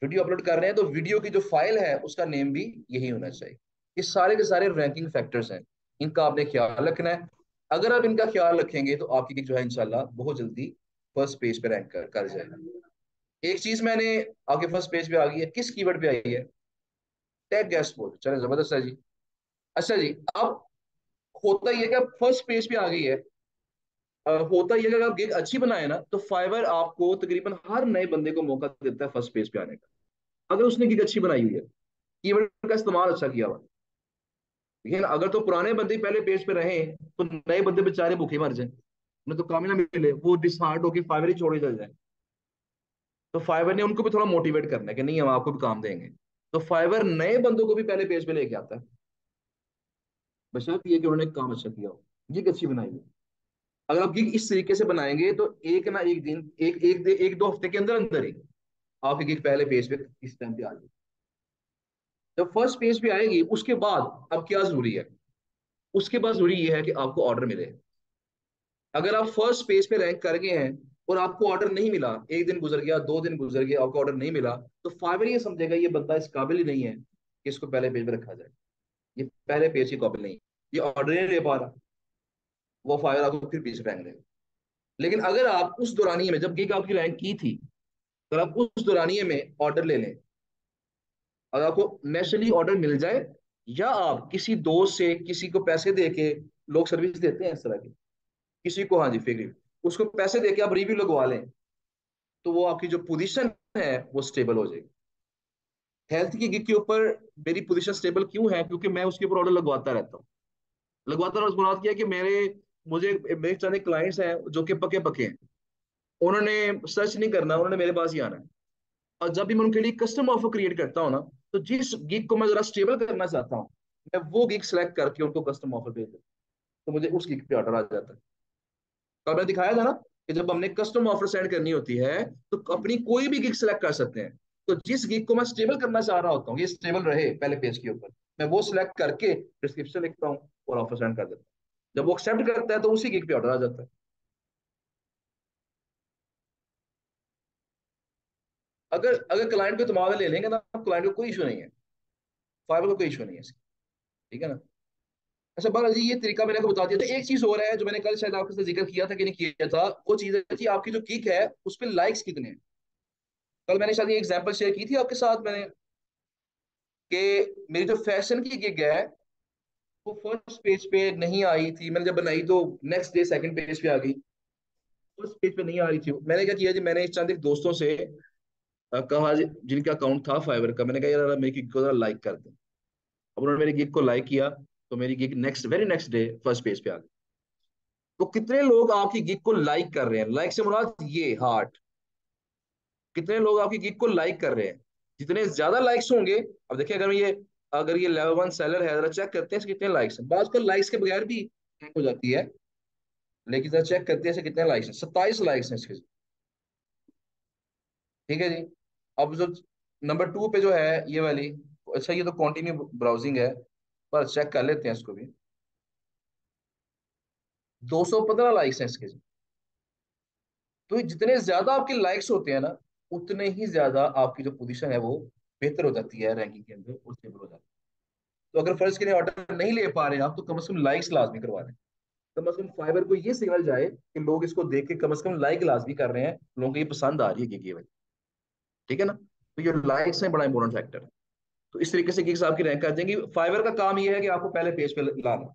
वीडियो अपलोड कर रहे हैं तो वीडियो की जो फाइल है उसका नेम भी यही होना चाहिए। ये सारे के सारे रैंकिंग फैक्टर्स हैं, इनका आपने ख्याल रखना है। अगर आप इनका ख्याल रखेंगे तो आपकी गिग जो है इंशाल्लाह बहुत जल्दी फर्स्ट पेज पे रैंक कर जाएगा। एक चीज मैंने आपके फर्स्ट पेज पे आ गई है, किस कीवर्ड पे आई है? टैग गेस्ट पोस्ट, चले जबरदस्त है जी। अच्छा जी, अब होता ही है कि अब फर्स्ट पेज पे आ गई है। होता ही है कि अगर आप गिग अच्छी बनाए ना तो फाइवर आपको तकरीबन हर नए बंदे को मौका देता है फर्स्ट पेज पे आने का, अगर उसने गिग अच्छी बनाई हुई है, कीवर्ड का इस्तेमाल अच्छा किया हुआ। लेकिन अगर तो पुराने बंदे ही पहले पेज पे रहे तो नए बंदे बेचारे भूखे मर जाए, उन्हें तो काम ही ना मिले, वो डिसहार्ट होकर फाइवर ही छोड़े चल जाए। तो फाइवर ने उनको भी थोड़ा मोटिवेट करना है कि नहीं हम आपको भी काम देंगे। तो फाइवर नए बंदों को भी पहले पेज पे लेके आता है, बशर्ते ये कि उन्होंने काम अच्छा किया हो, गिग अच्छी बनाई हो। अगर आप गिग इस तरीके से बनाएंगे तो एक ना एक दिन, एक दो हफ्ते के अंदर अंदर ही आपकी गिग पहले पेज पे इस टाइम पे आ जाएगी। जब फर्स्ट पेज पे आएगी उसके बाद अब क्या जरूरी है? उसके बाद जरूरी ये है कि आपको ऑर्डर मिले। अगर आप फर्स्ट पेज पे रैंक कर गए हैं और आपको ऑर्डर नहीं मिला, एक दिन गुजर गया, 2 दिन गुजर गया, आपको ऑर्डर नहीं मिला, तो फाइवर ये समझेगा ये बंदा इस काबिल ही नहीं है कि इसको पहले पेज पे रखा जाए। ये पहले पेज की काबिल नहीं है, ये ऑर्डर नहीं ले पा रहा, वो फाइवर आपको फिर पीछे फेंक देगा। लेकिन अगर आप उस दौरानिए में जब गिग आपकी रैंक की थी, अगर आप उस दौरानिए में ऑर्डर ले लें, अगर आपको नेचुरली ऑर्डर मिल जाए, या आप किसी दोस्त से किसी को पैसे दे के, लोग सर्विस देते हैं इस तरह की, किसी को, हाँ जी, फेक रिव्यू, उसको पैसे देके आप रिव्यू लगवा लें, तो वो आपकी जो पोजीशन है वो स्टेबल हो जाएगी। हेल्थ की गिग के ऊपर मेरी पोजीशन स्टेबल क्यों है? क्योंकि मैं उसके ऊपर ऑर्डर लगवाता रहता हूँ। लगवाता रहा, उसके बाद किया कि मुझे मेरे सारे क्लाइंट्स हैं जो कि पके पके हैं, उन्होंने सर्च नहीं करना, उन्होंने मेरे पास ही आना है। और जब भी मैं उनके लिए कस्टम ऑफर क्रिएट करता हूँ ना, तो जिस गिग को मैं जरा स्टेबल करना चाहता हूँ, मैं वो गिग सेलेक्ट करके उनको कस्टम ऑफर भेज देता हूँ, तो मुझे उस गिग पे ऑर्डर आ जाता है। कल मैंने दिखाया था ना कि जब हमने कस्टम ऑफर सेंड करनी होती है, तो अपनी कोई भी गिग सेलेक्ट कर सकते हैं। तो जिस गिग को मैं स्टेबल करना चाह रहा होता हूँ, ये स्टेबल रहे पहले पेज के ऊपर, मैं वो सिलेक्ट करके डिस्क्रिप्शन लिखता हूँ और ऑफर सेंड कर देता हूँ। जब वो एक्सेप्ट करता है तो उसी गिग पे ऑर्डर आ जाता है। अगर अगर क्लाइंट को तुम्हारे ले लेंगे ना, क्लाइंट को कोई इशू नहीं है, फाइबर को कोई इशू नहीं है इसकी। ठीक है ना? अच्छा बालाजी, ये तरीका मैंने आपको बता दिया था। एक चीज और है जो मैंने कल शायद आपके साथ जिक्र किया था कि नहीं किया था, वो चीज है कि आपकी जो किक है उस पर लाइक्स कितने हैं। कल मैंने शायद ये एग्जांपल शेयर की थी आपके साथ मैंने, कि मेरी जो फैशन की गिग है वो फर्स्ट पेज पे नहीं आई थी, मैंने जब बनाई तो नेक्स्ट डे सेकंड पेज पे आ गई। फर्स्ट पेज पे नहीं आ रही थी, मैंने क्या किया जी, मैंने चंद एक दोस्तों से कहा जिनका अकाउंट था फाइवर का, मैंने कहा यार मेरी गिग को लाइक कर दो। अब उन्होंने मेरी गिग को लाइक किया, तो मेरी gig next very next day first page पे आ गई। तो कितने लोग आपकी गिग को लाइक कर रहे हैं? लाइक से मुराद ये हार्ट। कितने लोग आपकी गिग को लाइक कर रहे हैं? जितने ज्यादा लाइक्स होंगे, अब देखिए, अगर ये लेवल वन सेलर है, जरा चेक करते हैं इसके कितने लाइक्स हैं। बात कर लाइक्स के बगैर भी हैक हो जाती है, लेकिन जरा चेक करते हैं इसे कितने लाइक्स हैं। 27 लाइक्स हैं इसके। ठीक है जी। अब जो नंबर टू पे जो है ये वाली, अच्छा ये तो कंटिन्यू ब्राउजिंग है, पर चेक कर लेते हैं इसको भी। 215 लाइक्स हैं इसके। तो ये जितने ज्यादा आपके लाइक्स होते हैं ना, उतने ही ज्यादा आपकी जो पोजीशन है वो बेहतर हो जाती है रैंकिंग के अंदर और स्टेबल हो जाती है। तो अगर फर्ज के लिए ऑर्डर नहीं ले पा रहे हैं आप, तो कम से कम लाइक्स लाजमी करवा दें। कम से कम फाइबर को ये सिग्नल जाए कि लोग इसको देख के कम से कम लाइक लाजमी कर रहे हैं, लोगों को ये पसंद आ रही है गिग। ठीक है ना? तो ये लाइक्स है बड़ा इंपॉर्टेंट फैक्टर है। तो इस तरीके से गिग्स आपकी रैंक कर देंगी। फाइवर का काम ये है कि आपको पहले पेज पे लाना।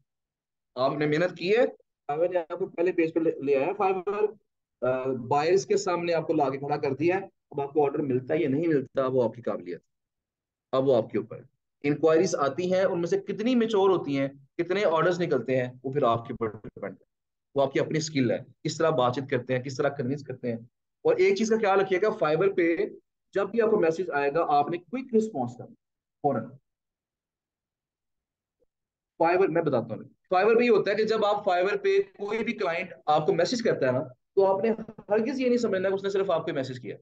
आपने मेहनत की है, फाइवर ने आपको पहले पेज पे ले आया। फाइवर बायर्स के सामने आपको लाके खड़ा कर दिया है। अब आपको ऑर्डर मिलता है या नहीं मिलता, वो आपकी काबिलियत, अब वो आपके ऊपर है। इंक्वायरीज आती हैं, उनमें से कितनी मेच्योर होती हैं, कितने ऑर्डर्स निकलते हैं, वो फिर आपके ऊपर डिपेंड है। वो आपकी अपनी स्किल है, किस तरह बातचीत करते हैं, किस तरह कन्विंस करते हैं। और एक चीज का ख्याल रखिएगा, फाइबर पे जब भी आपको मैसेज आएगा, आपने क्विक रिस्पॉन्स करना फौरन। फाइबर मैं बताता हूँ, फाइबर पे ये होता है कि जब आप फाइबर पे कोई भी क्लाइंट आपको मैसेज करता है ना, तो आपने हरगिज ये नहीं समझना कि उसने सिर्फ आपको मैसेज किया।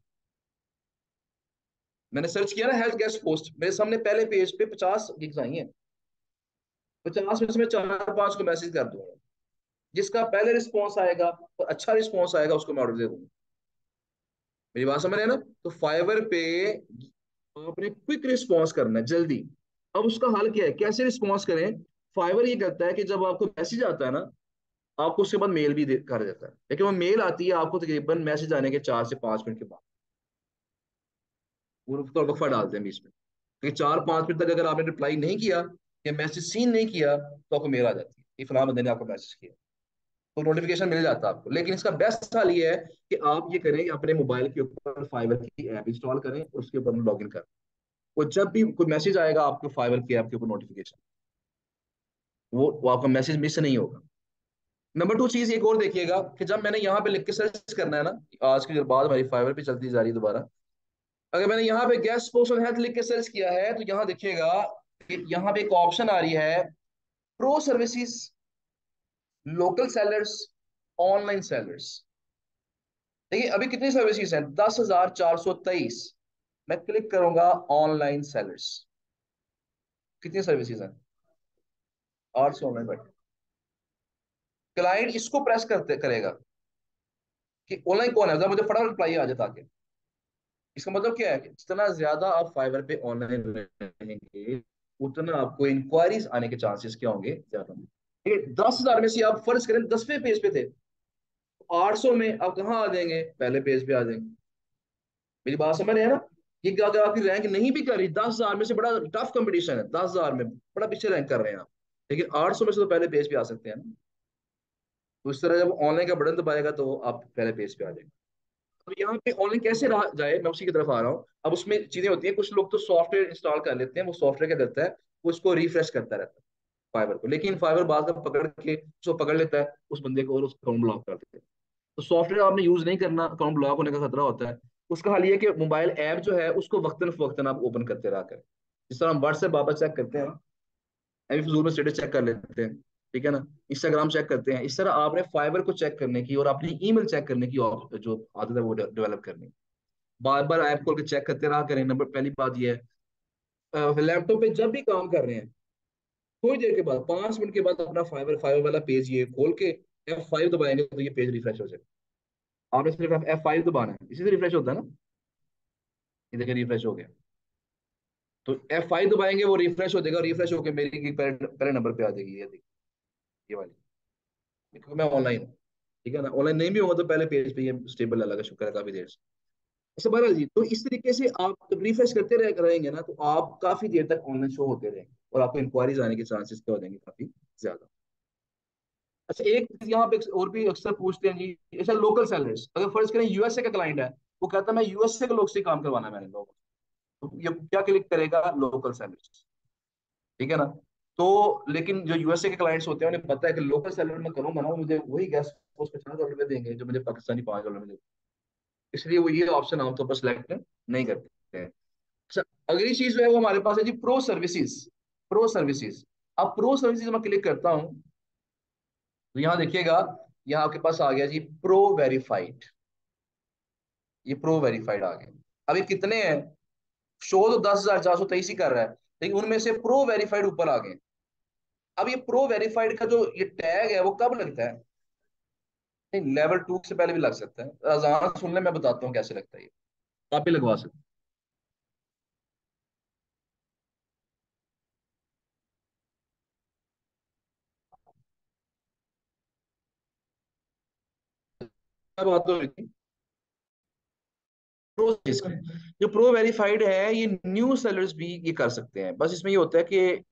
मैंने सर्च किया ना हेल्थ गेस्ट पोस्ट, मेरे सामने पहले पेज पे 50 गिग्स आई हैं। 50 में से मैं 4-5 को मैसेज कर दूंगा। जिसका पहले रिस्पॉन्स आएगा और अच्छा रिस्पॉन्स आएगा, उसको मैं ऑर्डर दे दूंगा। मेरी बात समझ रहे हैं ना? तो फाइवर पे आपने क्विक रिस्पॉन्स करना है, जल्दी। अब उसका हल क्या है, कैसे रिस्पॉन्स करें? फाइवर ये करता है कि जब आपको मैसेज आता है ना, आपको उसके बाद मेल भी कर देता है, लेकिन वो मेल आती है आपको तकरीबन मैसेज आने के 4 से 5 मिनट के बाद। वो तो वक्फा डालते हैं बीच में, क्योंकि 4-5 मिनट तक अगर आपने रिप्लाई नहीं किया या मैसेज सीन नहीं किया, तो आपको मेल आ जाती है कि फलां बंदे ने आपको मैसेज किया। तो नोटिफिकेशन मिल जाता है आपको। लेकिन इसका बेस्ट हाल ये है कि आप ये करें कि अपने मोबाइल के ऊपर फाइबर की ऐप इंस्टॉल करें और उसके ऊपर लॉग इन करें। वो जब भी कोई मैसेज आएगा आपको फाइबर की ऐप के ऊपर नोटिफिकेशन, वो आपका मैसेज मिस नहीं होगा। नंबर टू चीज एक और देखिएगा कि जब मैंने यहाँ पे लिख के सर्च करना है ना, आज की जो बात हमारी फाइवर पे चलती जा रही है दोबारा, अगर मैंने यहाँ पे गेस्ट पोस्ट ऑन हेल्थ लिख के सर्च किया है, तो यहाँ देखिएगा कि यहाँ पे एक ऑप्शन आ रही है, pro services, local sellers, online sellers. देखिए अभी कितनी सर्विसेज हैं, 10,423। मैं क्लिक करूंगा ऑनलाइन सेलर्स, कितनी सर्विसेज हैं? 800 ऑनलाइन। बट क्लाइंट इसको प्रेस करते करेगा कि ऑनलाइन कौन है, जरा मुझे फटाफट रिप्लाई आ जाता है। इसका मतलब क्या है कि जितना ज्यादा आप फाइवर पे ऑनलाइन रहेंगे, उतना आपको इंक्वायरीज आने के चांसेस क्या होंगे, ज्यादा होंगे। ठीक है, 10,000 में से आप फर्ज करें 10वें पेज पे थे, 800 में आप कहाँ आ जाएंगे, पहले पेज पे आ जाएंगे। मेरी बात समझ रहे हैं ना? ये अगर आपकी रैंक नहीं भी कर रही, 10,000 में से बड़ा टफ कंपटीशन है, 10,000 में बड़ा पीछे रैंक कर रहे हैं आप, लेकिन 800 में से तो पहले पेज पे आ सकते हैं ना। तो इस तरह जब ऑनलाइन का बटन दबाएगा तो आप पहले पेज पे आ जाएंगे। तो यहाँ पे ऑनलाइन कैसे रहा जाए, मैं उसी की तरफ आ रहा हूँ। अब उसमें चीजें होती हैं, कुछ लोग तो सॉफ्टवेयर इंस्टॉल कर लेते हैं, वो सॉफ्टवेयर क्या करता है, वो उसको रिफ्रेश करता रहता है फाइबर को, लेकिन फाइबर बाद में पकड़ के उसको पकड़ लेता है उस बंदे को और उसका अकाउंट ब्लॉक कर देता है। तो सॉफ्टवेयर आपने यूज नहीं करना, अकाउंट ब्लॉक होने का खतरा होता है। उसका हल ये है कि मोबाइल ऐप जो है उसको वक्तन फवक्तन आप ओपन करते रहा करें। जिस तरह हम व्हाट्सएप वापस चेक करते हैं, अभी फजूल में स्टेटस चेक कर लेते हैं, ठीक है ना, इंस्टाग्राम चेक करते हैं, इस तरह आपने फाइबर को चेक करने की और अपनी ईमेल चेक करने की जो आदत है वो डेवलप करनी। बार बार ऐप खोल के चेक करते रहा करें। नंबर पहली बात ये है, लैपटॉप पे जब भी काम कर रहे हैं, थोड़ी देर के बाद, 5 मिनट के बाद अपना फाइबर फाइबर वाला पेज ये खोल के F5 दबाएंगे तो ये पेज रिफ्रेश हो जाएगा। आपने सिर्फ F5 दबाना है, इसी से रिफ्रेश होता है ना। ये देखिए रिफ्रेश हो गया। तो F5 दबाएंगे वो रिफ्रेश हो जाएगा, रिफ्रेश होकर मेरी की पहले पहले नंबर पे आ जाएगी, ये देखिए, ये वाली, क्योंकि मैं ऑनलाइन हूँ। ठीक है ना, ऑनलाइन नहीं भी होगा तो पहले पेज पे ये स्टेबल लगा, शुक्र है काफी देर से। अच्छा बहरहाल जी, तो इस तरीके से आप जब रिफ्रेश करते रहेंगे ना, तो आप काफी देर तक ऑनलाइन शो होते रहेंगे और आपको इंक्वायरीज आने के चांसेस क्या हो जाएंगे, काफी ज्यादा। अच्छा एक चीज यहाँ पे और भी अक्सर पूछते हैं जी, अच्छा लोकल सेलर्स, अगर फर्ज करें यूएसए का क्लाइंट है, वो कहता है मैं यूएसए के लोग से काम करवाना है मैंने लोग, तो ये क्या क्लिक करेगा, लोकल सेलर्स, ठीक है ना। तो लेकिन जो यूएसए के क्लाइंट्स होते हैं उन्हें पता है कि लोकल सेलर में करूंगा ना, वो मुझे वही गैस उस $50 में देंगे जो मुझे पाकिस्तानी $5 में देंगे, इसलिए वो ये ऑप्शन आमतौर पर सिलेक्ट नहीं करते हैं। अच्छा, अगली चीज जो है वो हमारे पास है जी प्रो सर्विसेज। प्रो सर्विसेज, अब प्रो सर्विसेज मैं क्लिक करता हूँ तो यहाँ देखिएगा, यहाँ आपके पास आ गया जी प्रो वेरीफाइड। ये प्रो वेरीफाइड आ गया। अभी कितने हैं, शो तो 10,423 ही कर रहा है, लेकिन उनमें से प्रो वेरीफाइड ऊपर आ गए। अब ये प्रो वेरीफाइड का जो ये टैग है वो कब लगता है, नहीं लेवल 2 से पहले भी लग सकता है, अजान सुनने में बताता हूँ कैसे लगता है, ये आप भी लगवा सकते हैं। क्या बात हो रही थी, प्रो जो प्रो वेरीफाइड है ये न्यू सेलर्स भी ये कर सकते हैं, बस इसमें ये होता है कि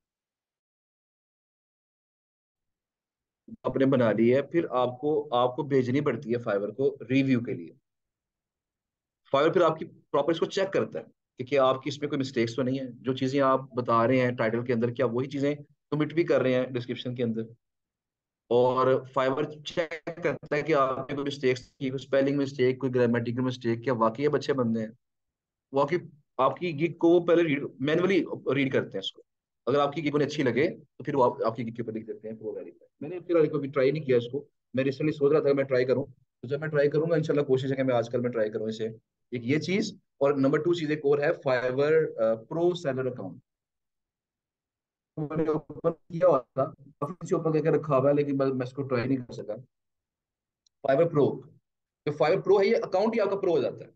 आपने बना ली है, फिर आपको आपको भेजनी पड़ती है फाइवर को रिव्यू के लिए। फाइवर फिर आपकी प्रॉपर इसको चेक करता है कि क्या आपकी इसमें कोई मिस्टेक्स तो नहीं है, जो चीजें आप बता रहे हैं टाइटल के अंदर क्या वही चीजें कमिट भी कर रहे हैं डिस्क्रिप्शन के अंदर। और फाइवर चेक करता है कि आपकी कोई मिस्टेक्स की, कोई स्पेलिंग मिस्टेक, कोई ग्रामेटिकल मिस्टेक, क्या वाकई आप अच्छे बंदे हैं। वो आपकी गिग को वो पहले मैनुअली रीड करते हैं इसको। अगर आपकी गिग उन्हें अच्छी लगे तो फिर वो आपकी गिग के ऊपर लिख देते हैं प्रो वेरीफाई। मैंने फिलहाल कभी ट्राई नहीं किया इसको, मैं रिसेंटली सोच रहा था कि मैं ट्राई करूँ, तो जब मैं ट्राई करूंगा इंशाल्लाह कोशिश है कि मैं आजकल मैं ट्राई करूँ इसे। एक ये चीज, और नंबर 2 चीज एक और है, फाइवर प्रो सेलर अकाउंट। मैंने ओपन किया हुआ था, काफी से ओपन करके रखा हुआ है, लेकिन मैं इसको ट्राई नहीं कर सका। फाइवर प्रो, जो फाइवर प्रो है ये अकाउंट ही आपका प्रो हो जाता है,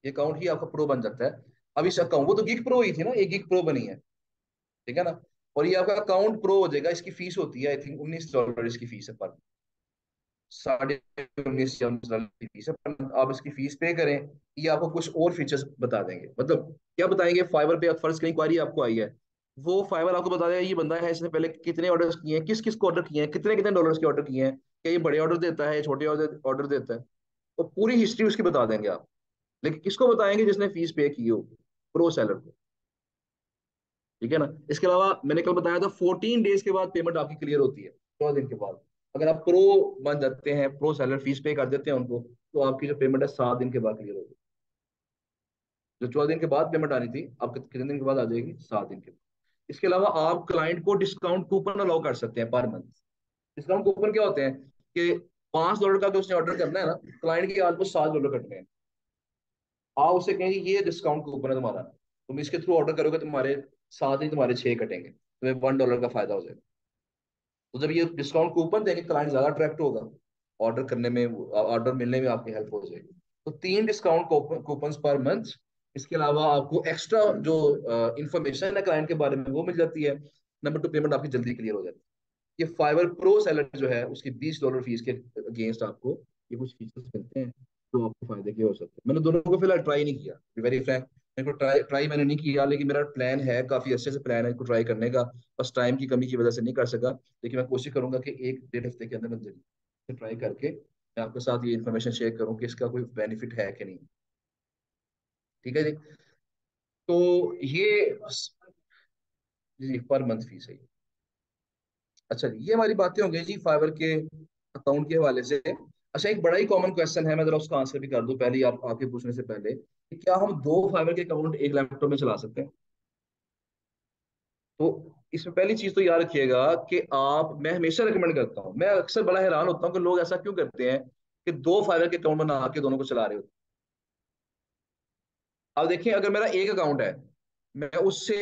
ये अकाउंट ही आपका प्रो बन जाता है। अब इस अकाउंट, वो तो गिग प्रो ही थी ना, ये गिग प्रो बनी है, ठीक है ना। और ये आपका अकाउंट प्रो हो जाएगा। इसकी फीस होती है आई थिंक $19 इसकी फीस है पर, 19.5 $19 की फीस है पर, आप इसकी फीस पे करें। ये आपको कुछ और फीचर्स बता देंगे, मतलब क्या बताएंगे, फाइवर पे फर्स्ट कई क्वारी आपको आई है, वो फाइवर आपको बता देगा ये बंदा है, इसने पहले कितने ऑर्डर्स किए हैं, किस किस को ऑर्डर किए हैं, कितने कितने डॉलर्स के ऑर्डर किए हैं, क्या ये बड़े ऑर्डर देता है, छोटे ऑर्डर ऑर्डर देता है, तो पूरी हिस्ट्री उसकी बता देंगे आप। लेकिन किसको बताएंगे, जिसने फीस पे की हो, प्रो सेलर को, ठीक है ना। इसके अलावा मैंने कल बताया था 14 डेज के बाद पेमेंट आपकी क्लियर होती है, 14 दिन के बाद। अगर आप प्रो बन जाते हैं, प्रो सेलर फीस पे कर देते हैं उनको, तो आपकी जो पेमेंट है 7 दिन के बाद क्लियर होगी। जो 14 दिन के बाद पेमेंट आनी थी आपको कितने दिन के बाद आ जाएगी, 7 दिन के बाद। इसके अलावा आप क्लाइंट को डिस्काउंट कूपन अलाउ कर सकते हैं पर मंथ। डिस्काउंट कूपन क्या होते हैं कि $5 का तो उसने ऑर्डर करना है ना, क्लाइंट के आपको $7 कटने हैं। आप उससे कहेंगे ये डिस्काउंट कूपन है तुम्हारा, तुम इसके थ्रू ऑर्डर करोगे, तुम्हारे 7 नहीं तुम्हारे 6 कटेंगे, तुम्हें $1 का फायदा हो जाएगा। तो जब ये डिस्काउंट कूपन देंगे, क्लाइंट ज्यादा अट्रैक्ट होगा, ऑर्डर करने में, ऑर्डर मिलने में आपकी हेल्प हो जाएगी। तो 3 डिस्काउंट कूपन पर मंथ। इसके अलावा आपको एक्स्ट्रा जो इंफॉर्मेशन है क्लाइंट के बारे में वो मिल जाती है। नंबर 2, पेमेंट आपकी जल्दी क्लियर हो जाती है। ये फाइवर प्रो सेलर जो है उसकी $20 फीस के अगेंस्ट आपको ये कुछ फीचर्स मिलते हैं जो आपको फायदे के हो सकते हैं। मैंने दोनों को फिलहाल ट्राई नहीं किया, वेरी फ्रैंक। मेरे को ट्राई ट्राई मैंने नहीं किया, लेकिन मेरा प्लान है, काफी अच्छे से प्लान है इसको ट्राई करने का। बस टाइम की कमी की वजह से नहीं कर सका, लेकिन मैं कोशिश करूंगा कि 1 डेढ़ हफ्ते के अंदर मैं जल्दी ट्राई करके मैं आपके साथ ये इन्फॉर्मेशन शेयर करूँ कि इसका कोई बेनिफिट है कि नहीं। ठीक है जी। तो ये जी पर मंथ फीस है। अच्छा जी, ये हमारी बातें हो गई जी फाइवर के अकाउंट के हवाले से। अच्छा, एक बड़ा ही कॉमन क्वेश्चन है, मैं जरा उसका आंसर भी कर दूं पहले ही, आप आपके पूछने से पहले, कि क्या हम दो फाइवर के अकाउंट एक लैपटॉप में चला सकते हैं? तो इसमें पहली चीज तो याद रखिएगा कि आप, मैं हमेशा रिकमेंड करता हूँ, मैं अक्सर बड़ा हैरान होता हूँ कि लोग ऐसा क्यों करते हैं कि दो फाइवर के अकाउंट बना के दोनों को चला रहे होते हैं। अब देखिए, अगर मेरा एक अकाउंट है, मैं उससे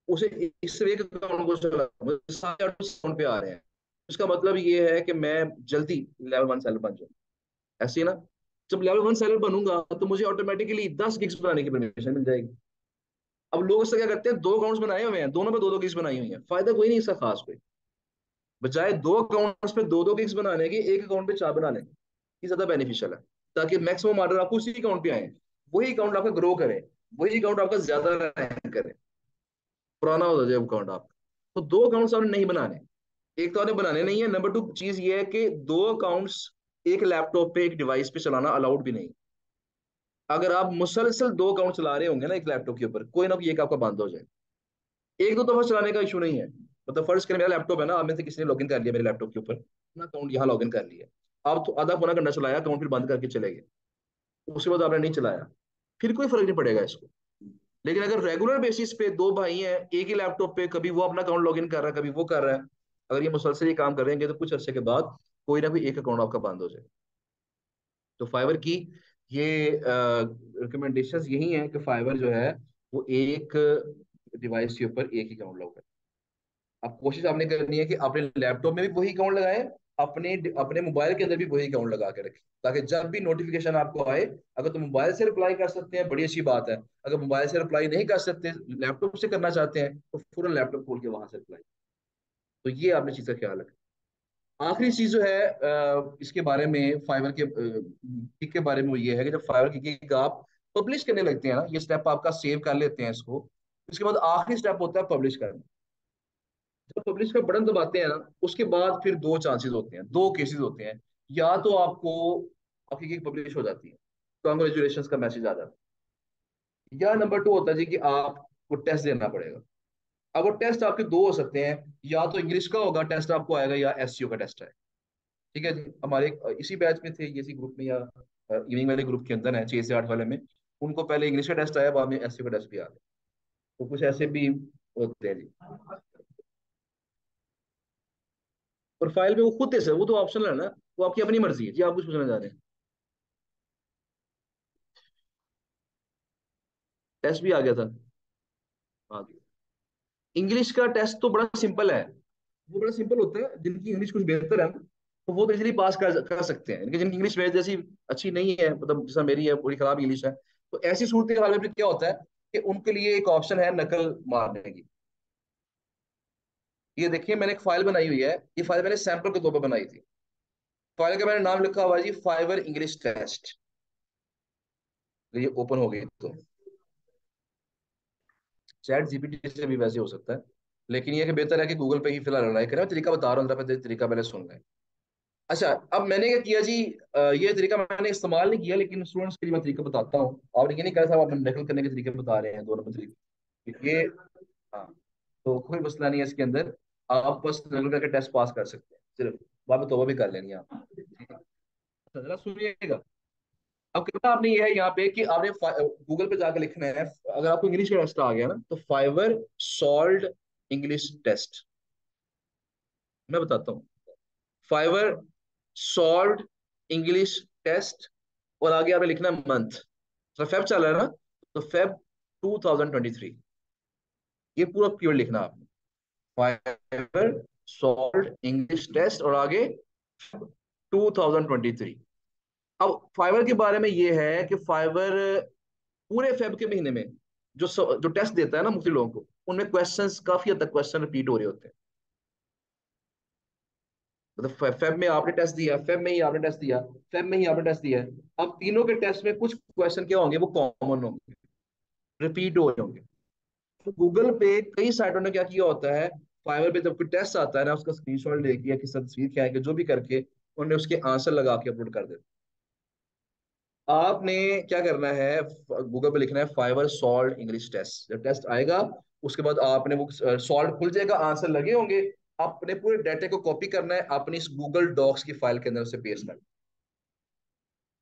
उसे इस एक अकाउंट को चला, मुझे सारे अकाउंट पे आ रहे हैं, इसका मतलब ये है कि मैं जल्दी लेवल 1 सेलर बन जाऊँ। ऐसे ही ना, जब लेवल 1 सेलर बनूंगा तो मुझे ऑटोमेटिकली 10 गिग्स बनाने की परमिशन मिल जाएगी। अब लोग इससे क्या करते हैं, दो अकाउंट्स बनाए हुए हैं, दोनों पे दो दो गिग्स बनाई हुई है, फायदा कोई नहीं इसका खास कोई। बजाय दो अकाउंट्स पे दो दो गिग्स बनाने के, एक अकाउंट पे 4 बना लें, ये ज्यादा बेनिफिशियल है, ताकि मैक्सिमम ऑर्डर आपको उसी अकाउंट पे आए, वही अकाउंट आपका ग्रो करे, वही अकाउंट आपका ज्यादा रैंक करे, पुराना हो जाए अकाउंट आपका। तो दो अकाउंट्स आपने नहीं बनाने, एक तो आपने बनाने नहीं है, नंबर 2 चीज ये है कि दो अकाउंट्स एक लैपटॉप पे, एक डिवाइस पे चलाना अलाउड भी नहीं। अगर आप मुसलसल दो अकाउंट चला रहे होंगे ना एक लैपटॉप के ऊपर, कोई ना कोई एक आपका बंद हो जाए। एक दो दफा चलाने का इशू नहीं है, मतलब फर्ज करें मेरा लैपटॉप है ना, आप में से किसी ने लॉगिन कर लिया मेरे लैपटॉप के ऊपर, अपना अकाउंट यहाँ लॉगिन कर लिया, आप तो आधा पौना घंटा चलाया अकाउंट, फिर बंद करके चले गए, उसके बाद आपने नहीं चलाया, फिर कोई फर्क नहीं पड़ेगा इसको। लेकिन अगर रेगुलर बेसिस पे दो भाई हैं एक ही लैपटॉप पे, कभी वो अपना अकाउंट लॉगिन कर रहा है, कभी वो कर रहा है, अगर ये मुसलसल ये काम करेंगे तो कुछ अर्से के बाद कोई ना कोई एक अकाउंट आपका बंद हो जाए। तो फाइवर की ये रिकमेंडेशंस यही हैं कि फाइवर जो है वो एक डिवाइस के ऊपर एक ही अकाउंट लॉग। अब कोशिश आपने करनी है कि अपने लैपटॉप में भी वही अकाउंट लगाएं, अपने अपने मोबाइल के अंदर भी वही अकाउंट लगा के रखें, ताकि जब भी नोटिफिकेशन आपको आए, अगर तो मोबाइल से रिप्लाई कर सकते हैं बड़ी अच्छी बात है, अगर मोबाइल से रिप्लाई नहीं कर सकते, लैपटॉप से करना चाहते हैं, तो पूरा लैपटॉप खोल के वहां से रिप्लाई। तो ये आपने चीज का ख्याल रखें। आखिरी चीज जो है इसके बारे में, फाइवर के किक के बारे में, वो ये है कि जब फाइवर की किक आप पब्लिश करने लगते हैं ना, ये स्टेप आपका सेव कर लेते हैं इसको, उसके बाद आखिरी स्टेप होता है पब्लिश करना। जब पब्लिश का बटन दबाते हैं ना, उसके बाद फिर दो चांसेस होते हैं, दो केसेस होते हैं। या तो आपको आपकी गिग पब्लिश हो जाती है, कॉन्ग्रेचुलेशन का मैसेज आ जाता है, या नंबर 2 होता है जी कि आपको टेस्ट देना पड़ेगा। अब वो टेस्ट आपके दो हो सकते हैं, या तो इंग्लिश का होगा टेस्ट आपको आएगा, या एसईओ का टेस्ट है। ठीक है जी, हमारे इसी बैच में थे, इसी ग्रुप में, या इवनिंग वाले ग्रुप के अंदर है 6 से 8 वाले में, उनको पहले इंग्लिश का टेस्ट आया, बाद में एसईओ का टेस्ट भी आ गया। तो कुछ ऐसे भी होते हैं जी। प्रोफाइल पे वो खुद दे सकते, वो तो ऑप्शनल है ना, वो आपकी अपनी मर्जी है जी। आप कुछ पूछना चाह रहे हैं? टेस्ट भी आ गया था। हाँ, इंग्लिश का टेस्ट तो बड़ा सिंपल है, वो बड़ा सिंपल होता है, जिनकी इंग्लिश कुछ बेहतर है ना, तो वो तो इजीली पास कर सकते हैं, लेकिन जिनकी इंग्लिश मेरे जैसी अच्छी नहीं है, मतलब जैसा मेरी है, बड़ी खराब इंग्लिश है, तो ऐसी सूरत हाल में फिर क्या होता है कि उनके लिए एक ऑप्शन है नकल मारने की। ये देखिए, मैंने एक फाइल बनाई हुई है, ये फाइल मैंने सैंपल के तौर पर बनाई थी। फाइल का मैंने नाम लिखा हुआ है जी, फाइवर इंग्लिश टेस्ट। ये ओपन हो गई तो चैट जीपीटी से भी वैसे हो सकता है, लेकिन ये कि बेहतर है कि गूगल पे ही फिलहाल ट्राई करें। मैं तरीका बता रहा हूँ, जरा पहले तरीका पहले सुन लें। अच्छा, अब मैंने क्या किया जी, ये तरीका मैंने इस्तेमाल नहीं किया, लेकिन स्टूडेंट्स के लिए मैं तरीका बताता हूँ। और ये नहीं कहा साहब आप नकल करने के तरीके बता रहे हैं, 2 नंबर तरीके ये। हाँ, तो कोई मसला नहीं है इसके अंदर, आप बस नकल करके टेस्ट पास कर सकते हैं सिर्फ, बाद में तौबा भी कर लेनी है आप। ठीक है, अच्छा, जरा सुनिएगा। अब करना आपने ये है यहाँ पे कि आपने गूगल पे जाकर लिखना है, अगर आपको इंग्लिश का टेस्ट आ गया ना, तो फाइवर सॉल्व इंग्लिश टेस्ट, मैं बताता हूँ। फाइवर सॉल्व इंग्लिश टेस्ट, और आगे आपने लिखना है मंथ, तो फेब चल रहा है ना, तो फेब 2023, ये पूरा कीवर्ड लिखना है आपने, फाइवर सॉल्व इंग्लिश टेस्ट, और आगे 2023। अब फाइवर के बारे में ये है कि फाइवर पूरे फेब के महीने में जो टेस्ट देता है ना मुख्य लोगों को, उनमें क्वेश्चंस काफी हद तक क्वेश्चन रिपीट हो रहे होते हैं। मतलब फेब में आपने टेस्ट दिया, फेब में ही आपने टेस्ट दिया, फेब में ही आपने टेस्ट दिया, अब तीनों के टेस्ट में कुछ क्वेश्चन क्या होंगे, वो कॉमन होंगे। रिपीट हो रहे होंगे। तो गूगल पे कई साइटों ने क्या किया होता है, फाइवर पे जब कोई टेस्ट आता है ना, उसका स्क्रीनशॉट लेके या किसी तस्वीर खींच के जो भी करके उन्होंने उसके आंसर लगा के अपलोड कर देते। आपने क्या करना है, गूगल पे लिखना है फाइवर सॉल्व इंग्लिश टेस्ट। जब टेस्ट आएगा उसके बाद आपने वो सॉल्व खुल जाएगा, आंसर लगे होंगे। आपने पूरे डाटा को कॉपी करना है, अपनी इस गूगल डॉक्स की फाइल के अंदर उसे पेस्ट करना है।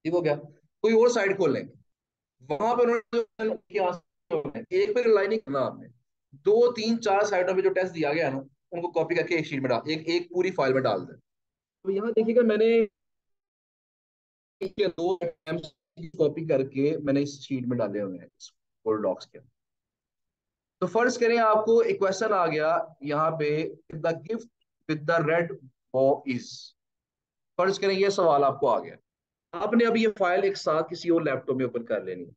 ठीक हो गया। कोई और साइट खोल लेंगे, वहां पर उन्होंने उनके आंसर होंगे। एक पे रिलाई नहीं करना आपने, दो तीन चार साइटों पे जो टेस्ट दिया गया है ना, उनको कॉपी करके एक शीट में डाल, एक एक पूरी फाइल में डाल दें। तो यहाँ देखिएगा मैंने इसके दो अटेम्प्ट्स की कॉपी करके मैंने इस शीट में डाले हुए हैं गूगल डॉक्स के। तो फर्ज करें आपको एक क्वेश्चन आ गया यहाँ पे, the gift with the red बॉ इज। फर्ज करें ये सवाल आपको आ गया, आपने अभी ये फाइल एक साथ किसी और लैपटॉप में ओपन कर लेनी है।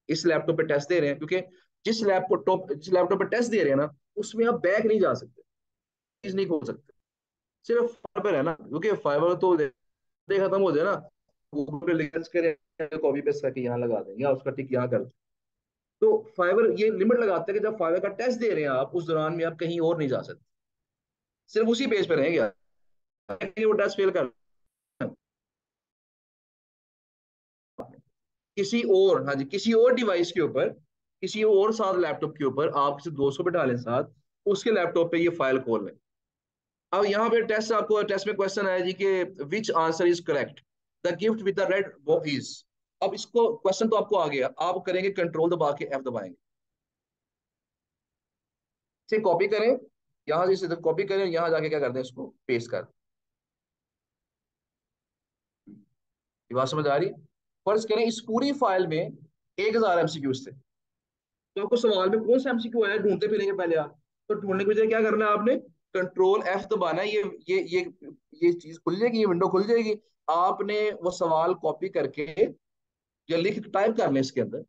इस लैपटॉप पे टेस्ट दे रहे हैं, क्योंकि जिस लैपटॉप पे टेस्ट दे रहे हैं ना, उसमें आप बैक नहीं जा सकते, चीज नहीं खोल सकते, सिर्फ फाइबर है ना, क्योंकि फाइबर तो खत्म हो जाए ना, गूगल पे लिंक करें, कॉपी पेस्ट करके यहाँ लगा दें या उसका टिक यहाँ कर दें। तो फाइबर ये लिमिट लगाते हैं कि जब फाइबर का टेस्ट दे रहे हैं आप, उस दौरान में आप कहीं और नहीं जा सकते, सिर्फ उसी पेज पे रहेंगे आप। वो टेस्ट फेल कर किसी और, हाँ जी, किसी और डिवाइस के ऊपर, किसी और साथ लैपटॉप के ऊपर आप किसी दोस्त को बैठा लें साथ, उसके लैपटॉप पे ये फाइल खोल लें। अब यहाँ पे टेस्ट, आपको टेस्ट में क्वेश्चन आया जी कि विच answer is correct, the gift with the red वो इज। अब इसको क्वेश्चन तो आपको आ गया, आप करेंगे कंट्रोल दबा के एफ दबाएंगे, इसे कॉपी करें, यहाँ से इसे कॉपी करें, यहाँ जाके क्या करते हैं, इसको पेस्ट कर दें। ये बात समझ आ रही है? फर्ज करें इस पूरी फाइल में 1000 एमसीक्यूज थे, तो आपको सवाल में कौन सा एमसीक्यू आया ढूंढते फिरेंगे पहले आप। तो ढूंढने की बजाय क्या करना है आपने, कंट्रोल एफ दबाना है, ये चीज खुल जाएगी, ये विंडो खुल जाएगी। आपने वो सवाल कॉपी करके या लिख टाइप कर लें इसके अंदर।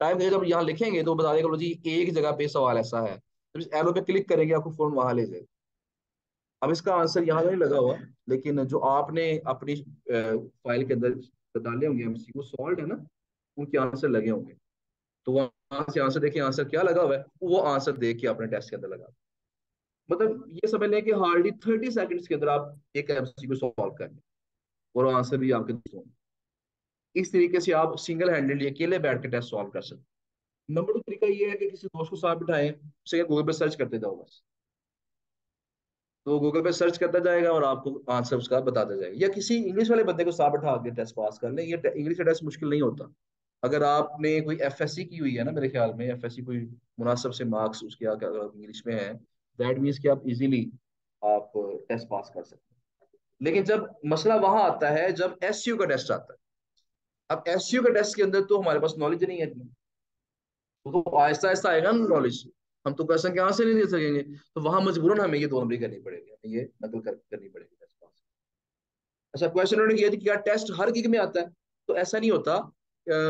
टाइप करके जब यहाँ लिखेंगे तो बता देगा, बोलो जी एक जगह पे सवाल ऐसा है, तो इस एरो पे क्लिक करेंगे आपको फोन वहां ले जाएगा। अब इसका आंसर यहाँ नहीं लगा हुआ, लेकिन जो आपने अपनी फाइल के अंदर डाले होंगे एमसीक्यू सॉल्व है ना, उनके आंसर लगे होंगे। तो वहां से आंसर देखिए, आंसर क्या लगा हुआ है, वो आंसर देख के अपने टेस्ट के अंदर लगा। मतलब ये समझ लें कि हार्डली 30 सेकंड्स के अंदर आप एक एमसीक्यू सॉल्व कर लें और आंसर भी आपके दोस्तों। इस तरीके से आप सिंगल हैंडेडली अकेले बैठ के टेस्ट सॉल्व कर सकते हैं। नंबर 2 तरीका ये है कि किसी दोस्त को साथ बिठाएं, उसे गूगल पे सर्च करते जाओ बस। तो गूगल पे सर्च करता जाएगा और आपको आंसर उसका बताता जाएगा, या किसी इंग्लिश वाले बंदे को साथ बिठा के टेस्ट पास कर लें। ये इंग्लिश का टेस्ट मुश्किल नहीं होता। अगर आपने कोई एफएससी की हुई है ना, मेरे ख्याल में एफएससी कोई मुनासिब से मार्क्स उसके अगर इंग्लिश में है, दैट मीन्स कि आप इजीली आप टेस्ट पास कर सकते हैं। लेकिन जब मसला वहां आता है जब एसयू का टेस्ट आता है, अब एसयू का टेस्ट के अंदर तो हमारे पास नॉलेज नहीं है इतनी, वो तो आहिस्ता आहिस्ता आएगा ना नॉलेज। हम तो क्वेश्चन के आंसर नहीं दे सकेंगे, तो वहां मजबूरन हमें ये 2 नंबरी करनी पड़ेगी, हमें ये नकल करनी पड़ेगी टेस्ट पास। अच्छा, क्वेश्चन उन्होंने किया था कि क्या टेस्ट हर गिग में आता है, तो ऐसा नहीं होता।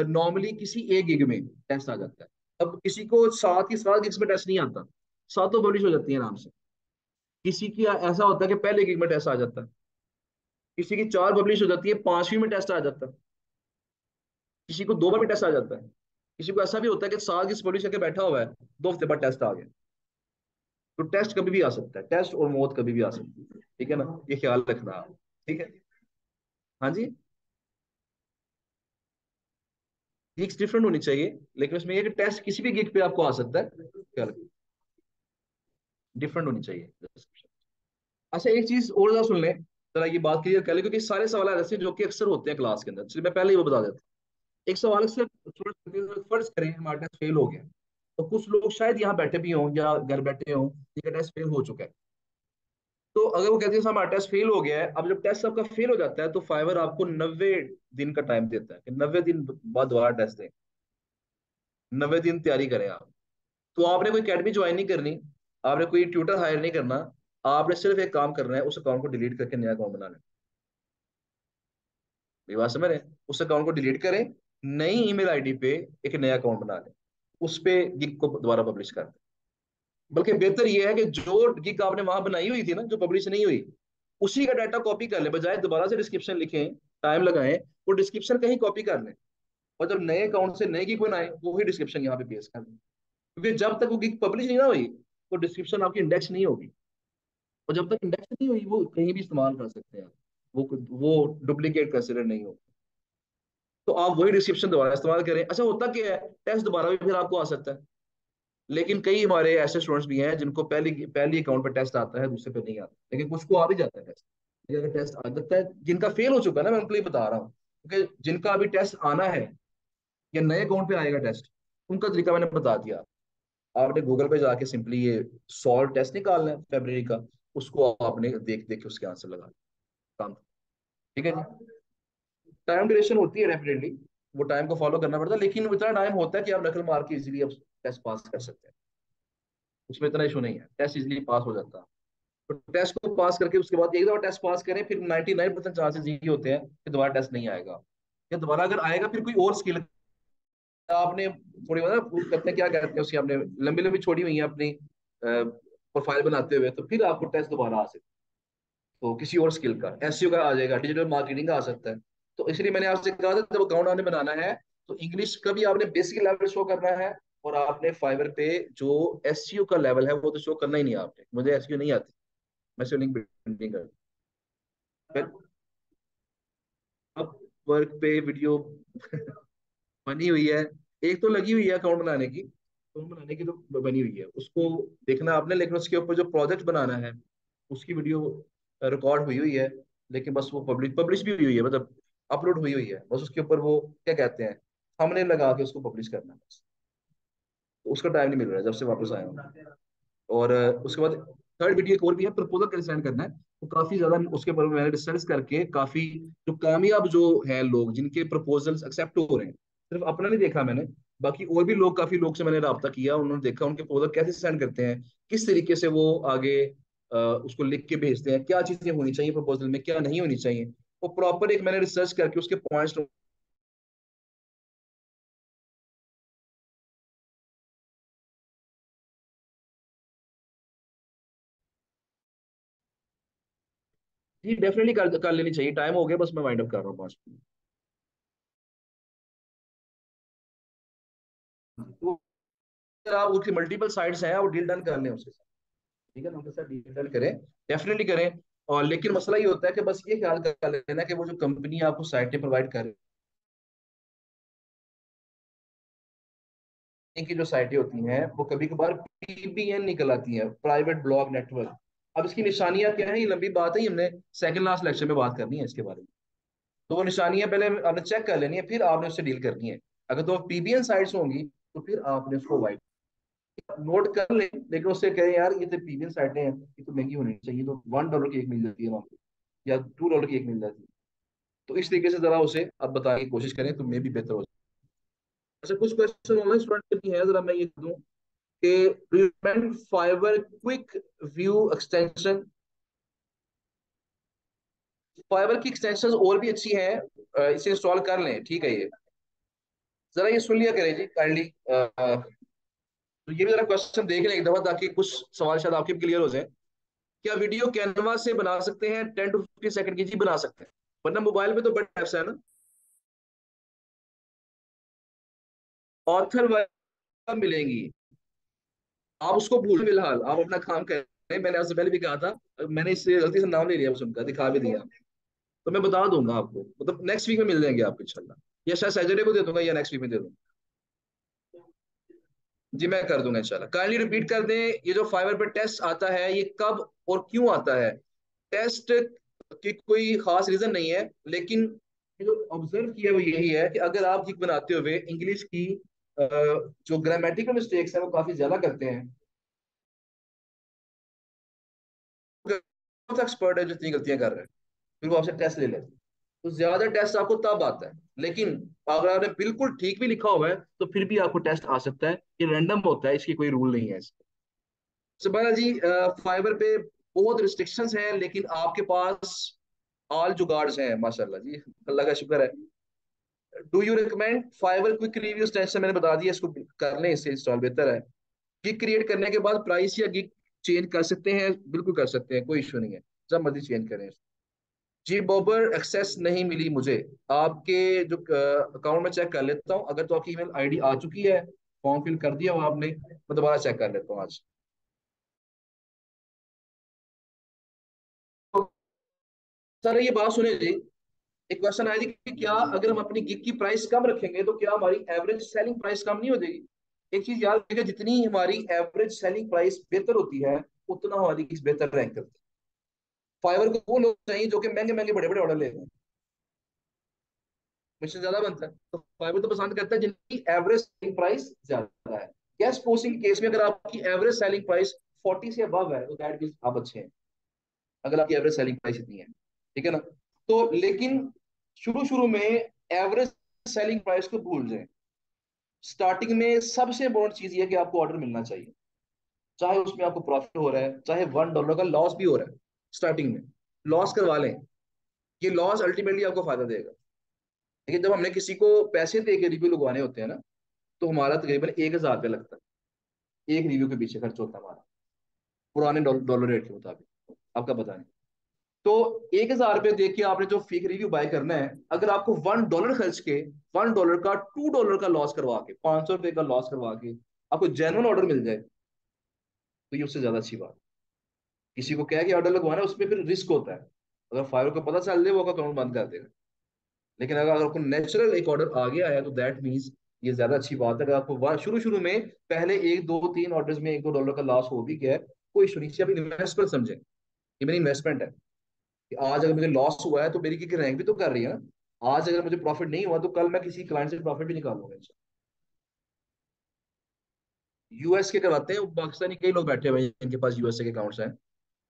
नॉर्मली किसी एक गिग में टेस्ट आ जाता है। अब किसी को सात ही सात गिग्स में टेस्ट नहीं आता, सातों पब्लिश हो जाती है आराम से। किसी की ऐसा होता है कि पहले गिग में टेस्ट आ जाता है, किसी की 4 पब्लिश हो जाती है, 5वीं में टेस्ट आ जाता है, किसी को 2 बार भी टेस्ट आ जाता है। किसी को ऐसा भी होता है कि 7 गिग्स पब्लिश करके बैठा हुआ है, 2 हफ्ते बाद टेस्ट आ गया। तो टेस्ट कभी भी आ सकता है, टेस्ट और मौत कभी भी आ सकती है, ठीक है ना, ये ख्याल रखना आप। ठीक है। हाँ जी, गिग्स डिफरेंट होनी चाहिए, लेकिन उसमें ये कि टेस्ट किसी भी गिग पे आपको आ सकता है, ख्याल डिफरेंट होनी चाहिए। अच्छा, एक चीज और जरा सुन लें, जरा ये बात क्लियर कर ले, क्योंकि सारे सवाल ऐसे जो कि अक्सर होते हैं क्लास के अंदर, चलिए मैं पहले ही वो बता देता हूँ। एक सवाल अक्सर फर्ज करें हमारा टेस्ट फेल हो गया, तो कुछ लोग शायद यहाँ बैठे भी हों या घर बैठे हों, ठीक है, टेस्ट फेल हो चुका है। तो अगर वो कहते हैं हमारा टेस्ट फेल हो गया है, अब जब टेस्ट आपका फेल हो जाता है तो फाइवर आपको 90 दिन का टाइम देता है कि 90 दिन बाद दोबारा टेस्ट दें, 90 दिन तैयारी करें आप। तो आपने कोई अकेडमी ज्वाइन नहीं करनी, आपने कोई ट्यूटर हायर नहीं करना, आपने सिर्फ एक काम करना है, उस अकाउंट को डिलीट करके नया अकाउंट बनाना है। ये बात समझ रहे हैं? उस अकाउंट को डिलीट करें, नई ईमेल आईडी पे एक नया अकाउंट बना लें, उस पे गिग को दोबारा पब्लिश कर दें। बल्कि बेहतर ये है कि जो गिग आपने वहां बनाई हुई थी ना, जो पब्लिश नहीं हुई, उसी का डाटा कॉपी कर लें, बजाय दोबारा से डिस्क्रिप्शन लिखें, टाइम लगाएं, वो डिस्क्रिप्शन कहीं कॉपी कर लें। और जब नए अकाउंट से नए गिग बनाए वो ही डिस्क्रिप्शन यहाँ पे पेस्ट कर दें, क्योंकि जब तक वो गिग पब्लिश नहीं ना हुई वो डिस्क्रिप्शन आपकी इंडेक्स नहीं होगी। और जब तक इंडेक्स नहीं हुई वो कहीं भी इस्तेमाल कर सकते हैं, वो डुप्लीकेट कंसिडर नहीं हो। तो आप वही डिस्क्रिप्शन दोबारा इस्तेमाल करें। अच्छा होता क्या है, टेस्ट दोबारा भी फिर आपको आ सकता है, लेकिन कई हमारे ऐसे स्टूडेंट्स भी हैं जिनको पहली पहली अकाउंट पर टेस्ट आता है, दूसरे पे नहीं आता, लेकिन कुछ को आ भी जाता है टेस्ट। लेकिन अगर टेस्ट आ जाता है, जिनका फेल हो चुका है ना, मैं उनको ये बता रहा हूँ, क्योंकि जिनका अभी टेस्ट आना है या नए अकाउंट पे आएगा टेस्ट, उनका तरीका मैंने बता दिया। आपने गूगल पे जाके सिंपली ये सॉल्व टेस्ट निकालना है फेब्रवरी का, उसको आपने देख देख के उसके आंसर लगा काम। ठीक है जी। टाइम ड्यूरेशन होती है डेफिनेटली, वो टाइम को फॉलो करना पड़ता है, लेकिन इतना टाइम होता है कि आप नकल मार के इजीली अब टेस्ट पास कर सकते हैं। उसमें इतना इशू नहीं है, टेस्ट इजीली पास हो जाता है। तो टेस्ट को पास करके उसके बाद एक दफा टेस्ट पास करें, फिर 99% चांसेस ये होते हैं कि दोबारा टेस्ट नहीं आएगा, या दोबारा अगर आएगा फिर कोई और स्किल आपने थोड़ी मतलब करते हैं, क्या कहते हैं उसकी, आपने लंबी लंबी छोड़ी हुई है अपनी प्रोफाइल बनाते हुए, तो फिर आपको टेस्ट दोबारा आ सकता है। तो किसी और स्किल का, एसईओ का आ जाएगा, डिजिटल मार्केटिंग का आ सकता है। तो इसलिए मैंने आपसे कहा था जब अकाउंट आपने बनाना है तो इंग्लिश का भी आपने बेसिक लेवल शो करना है, और आपने फाइवर पे जो एसईओ का लेवल है वो तो शो करना ही नहीं है आपने। मुझे एसईओ नहीं आती, मैं सिर्फ लिंक बिल्डिंग कर, फिर अब वर्क पे वीडियो बनी हुई है, एक तो लगी हुई है अकाउंट बनाने की, अकाउंट बनाने की तो बनी हुई है, उसको देखना आपने, लेकिन उसके ऊपर जो प्रोजेक्ट बनाना है उसकी वीडियो रिकॉर्ड हुई हुई है, लेकिन बस वो पब्लिश पब्लिश भी हुई हुई है, मतलब अपलोड हुई हुई है, बस उसके ऊपर वो क्या कहते हैं थंबनेल लगा के उसको पब्लिश करना है बस। तो उसका टाइम नहीं मिल रहा है जब से वापस आया हूँ। और उसके बाद थर्ड वीडियो एक और भी है, प्रपोजल कैसे सेंड करना है, वो काफी ज्यादा उसके बारे में मैंने रिसर्च करके काफी जो कामयाब जो है लोग जिनके प्रपोजल्स एक्सेप्ट हो रहे हैं, सिर्फ अपना नहीं देखा मैंने, बाकी और भी लोग, काफी लोग से मैंने राब्ता किया, उन्होंने देखा उनके प्रपोजल कैसे सेंड करते हैं, किस तरीके से वो आगे उसको लिख के भेजते हैं, क्या चीजें होनी चाहिए प्रपोजल में, क्या नहीं होनी चाहिए, वो प्रॉपर एक मैंने रिसर्च करके उसके पॉइंट्स। जी डेफिनेटली कर लेनी चाहिए, टाइम हो गया, बस मैं वाइंड अप कर रहा हूँ 5 मिनट। तो अगर आप उसकी मल्टीपल साइट्स हैं वो डील डन कर लें उसके साथ, ठीक है ना, उनके साथ डील डन करें, डेफिनेटली करें। और लेकिन मसला ये होता है कि बस ये ख्याल कर लेना कि वो जो कंपनी आपको साइटें प्रोवाइड कर की जो साइटें होती हैं वो कभी कभार पीबीएन निकल आती हैं, प्राइवेट ब्लॉग नेटवर्क। अब इसकी निशानियां क्या है, ये लंबी बात है, ये हमने सेकंड लास्ट लेक्चर में बात करनी है इसके बारे में। तो वो निशानियां पहले आपने चेक कर लेनी है, फिर आपने उससे डील करनी है। अगर तो पीबीएन साइट्स होंगी तो फिर आपने उसको वाइट नोट कर ले, लेकिन उससे कहें यार ये तो पीबीएन साइटें हैं, ये तो महंगी होनी चाहिए, तो $1 की एक मिल जाती है वहां पे, या $2 की एक मिल जाती है। तो इस तरीके से जरा उसे आप बताने की कोशिश करें तो मे भी बेहतर हो जाए। अच्छा कुछ क्वेश्चन ऑनलाइन स्टूडेंट के भी है, जरा मैं ये दूं कि fibre quick view extension, fibre की एक्सटेंशन और भी अच्छी है, इसे इंस्टॉल कर लें, ठीक है ये, जरा ये सुन लिया करें जी काइंडली। तो ये भी जरा क्वेश्चन देख लें एक दफा, ताकि कुछ सवाल शायद आपके क्लियर हो जाए। क्या वीडियो कैनवा से बना सकते हैं 10 to 15 सेकंड की? जी बना सकते हैं, वरना मोबाइल पे तो बड़े ऐप्स है ना। ऑथर मिलेंगी, आप उसको भूल फिलहाल, आप अपना काम करें, मैंने आपसे पहले भी कहा था, मैंने इससे गलती से नाम ले लिया, बस उनका दिखा भी दिया। तो मैं बता दूंगा आपको, मतलब नेक्स्ट वीक में मिल जाएंगे आपको इंशाल्लाह, या शायद सैटरडे को दे दूंगा या नेक्स्ट वीक में दे दूंगा। जी मैं कर दूंगा इंशाल्लाह। काइंडली रिपीट कर दें, ये जो फाइवर पे टेस्ट आता है ये कब और क्यों आता है। टेस्ट की कोई खास रीजन नहीं है, लेकिन ये जो ऑब्जर्व किया वो यही है कि अगर आप जिक बनाते हुए इंग्लिश की जो ग्रामेटिकल मिस्टेक्स है वो काफी ज्यादा करते हैं, एक्सपर्ट है जो इतनी गलतियां कर रहे हैं, फिर वो आपसे टेस्ट ले लेते हैं। तो ज्यादा टेस्ट आपको तब आता है, लेकिन अगर आपने बिल्कुल ठीक भी लिखा हुआ है तो फिर भी आपको टेस्ट आ सकता है। ये रैंडम होता है, इसकी कोई रूल नहीं है इसका। सुबह जी फाइबर पे बहुत रिस्ट्रिक्शंस हैं, लेकिन आपके पास ऑल जुगाड्स हैं माशाल्लाह जी, अल्लाह का शुक्र है। Do you recommend Fiverr quick review test? मैंने बता दिया, इसको कर लें, इससे इंस्टॉल बेहतर है। गिग क्रिएट करने के बाद प्राइस या गिग चेंज कर सकते हैं, बिल्कुल कर सकते हैं, कोई इशू नहीं है, जब मर्जी चेंज करें। जी बॉबर, एक्सेस नहीं मिली मुझे। आपके जो अकाउंट में चेक कर लेता हूँ, अगर तो आपकी ईमेल आईडी आ चुकी है, फॉर्म फिल कर दिया हो आपने, मैं दोबारा चेक कर लेता हूँ आज। तो सर ये बात सुनिए जी, एक क्वेश्चन आया थी कि क्या अगर हम अपनी गिग की प्राइस कम रखेंगे तो क्या हमारी एवरेज सेलिंग प्राइस कम नहीं हो जाएगी? एक चीज याद रखिएगा, जितनी हमारी एवरेज सेलिंग प्राइस बेहतर होती है, उतना हमारी गिग बेहतर रैंक करती है। फाइवर को वो लोग चाहिए जो कि महंगे महंगे बड़े बड़े ऑर्डर ले रहे हैं, मिशन ज्यादा बनता है, तो फाइवर तो पसंद करता है जिनकी एवरेज सेलिंग प्राइस ज्यादा है। गैस पोस्टिंग के केस में अगर आपकी एवरेज सेलिंग प्राइस 40 से अबव है तो दैट मींस आप अच्छे हैं, अगर आपकी एवरेज सेलिंग प्राइस इतनी है, ठीक है ना? तो लेकिन शुरू शुरू में एवरेज सेलिंग प्राइस को भूल जाएं। स्टार्टिंग में सबसे इंपॉर्टेंट चीज ये है कि आपको ऑर्डर मिलना चाहिए, चाहे उसमें आपको प्रॉफिट हो रहा है, चाहे $1 का लॉस भी हो रहा है। स्टार्टिंग में लॉस करवा लें, ये लॉस अल्टीमेटली आपको फायदा देगा। लेकिन जब हमने किसी को पैसे दे के रिव्यू लगवाने होते हैं ना, तो हमारा तकरीबन 1,000 रुपया लगता है, एक रिव्यू के पीछे खर्च होता है हमारा, पुराने डॉलर रेट के मुताबिक, आपका पता नहीं। तो 1,000 रुपये देख के आपने जो फेक रिव्यू बाय करना है, अगर आपको $1 खर्च के, $1 का $2 का लॉस करवा के, ₹500 का लॉस करवा के आपको जेन्युइन ऑर्डर मिल जाए, तो ये उससे ज्यादा अच्छी बात। किसी को कह के ऑर्डर लगवाना है, उसमें फिर रिस्क होता है, अगर फाइवर को पता चल जाए वो आपका अकाउंट बंद कर देगा। लेकिन अगर आपको नेचुरल एक ऑर्डर आ गया है तो दैट मीन्स ये ज्यादा अच्छी बात है। अगर आपको शुरू शुरू में पहले एक दो तीन ऑर्डर्स में $1-2 का लॉस हो भी गया है, कोई इशू नहीं, आप इन्वेस्टमेंट समझे, ये मेरी इन्वेस्टमेंट है, कि आज अगर मुझे लॉस हुआ है तो मेरी की रैंक भी तो कर रही है ना। आज अगर मुझे प्रॉफिट नहीं हुआ तो कल मैं किसी क्लाइंट से प्रॉफिट भी निकालूंगा। यूएस के करवाते हैं, पाकिस्तानी कई लोग बैठे हुए हैं जिनके पास यूएसए के अकाउंट्स हैं।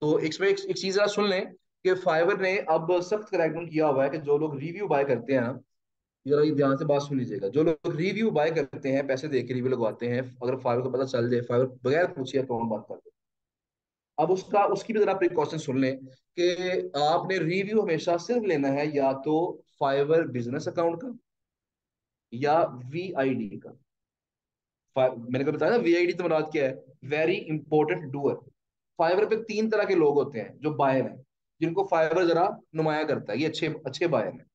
तो इसमें एक चीज आप सुन लें कि फाइवर ने अब सख्त क्रैकडाउन किया हुआ है कि जो लोग रिव्यू बाय करते हैं ना, जरा ये ध्यान से बात सुन लीजिएगा, जो लोग रिव्यू बाय करते हैं, पैसे दे के रिव्यू लगवाते हैं, अगर फाइवर को पता चल जाए, फाइवर बगैर पूछे अकाउंट बंद कर दे। अब उसकी भी जरा प्रिकॉशन सुन लें कि आपने रिव्यू हमेशा सिर्फ लेना है या तो फाइवर बिजनेस अकाउंट का या वीआईडी का। मैंने को बताया ना वीआईडी तो मुराद क्या है, वेरी इंपॉर्टेंट डूअर। फाइवर पे तीन तरह के लोग होते हैं जो बायर हैं, जिनको फाइवर जरा नुमाया करता है, ये अच्छे अच्छे बायर हैं।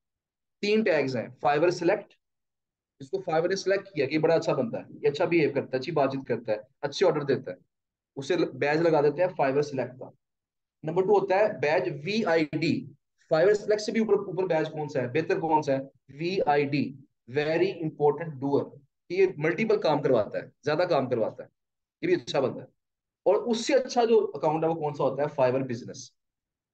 तीन टैग्स हैं, फाइवर सिलेक्ट, इसको फाइवर ने सिलेक्ट किया कि ये बड़ा अच्छा बंदा है, ये अच्छा बिहेव करता है, अच्छी बातचीत करता है, अच्छे ऑर्डर देता है, उसे बैज लगा देते हैं फाइवर सिलेक्ट का। नंबर टू होता है badge V I D, Fiverr select से भी ऊपर ऊपर बैज कौन सा है, बेहतर कौन सा है, V I D, very important doer. ये मल्टीपल काम करवाता है, ज्यादा काम करवाता है, ये भी अच्छा बंदा है। और उससे अच्छा जो अकाउंट है वो कौन सा होता है, Fiverr business.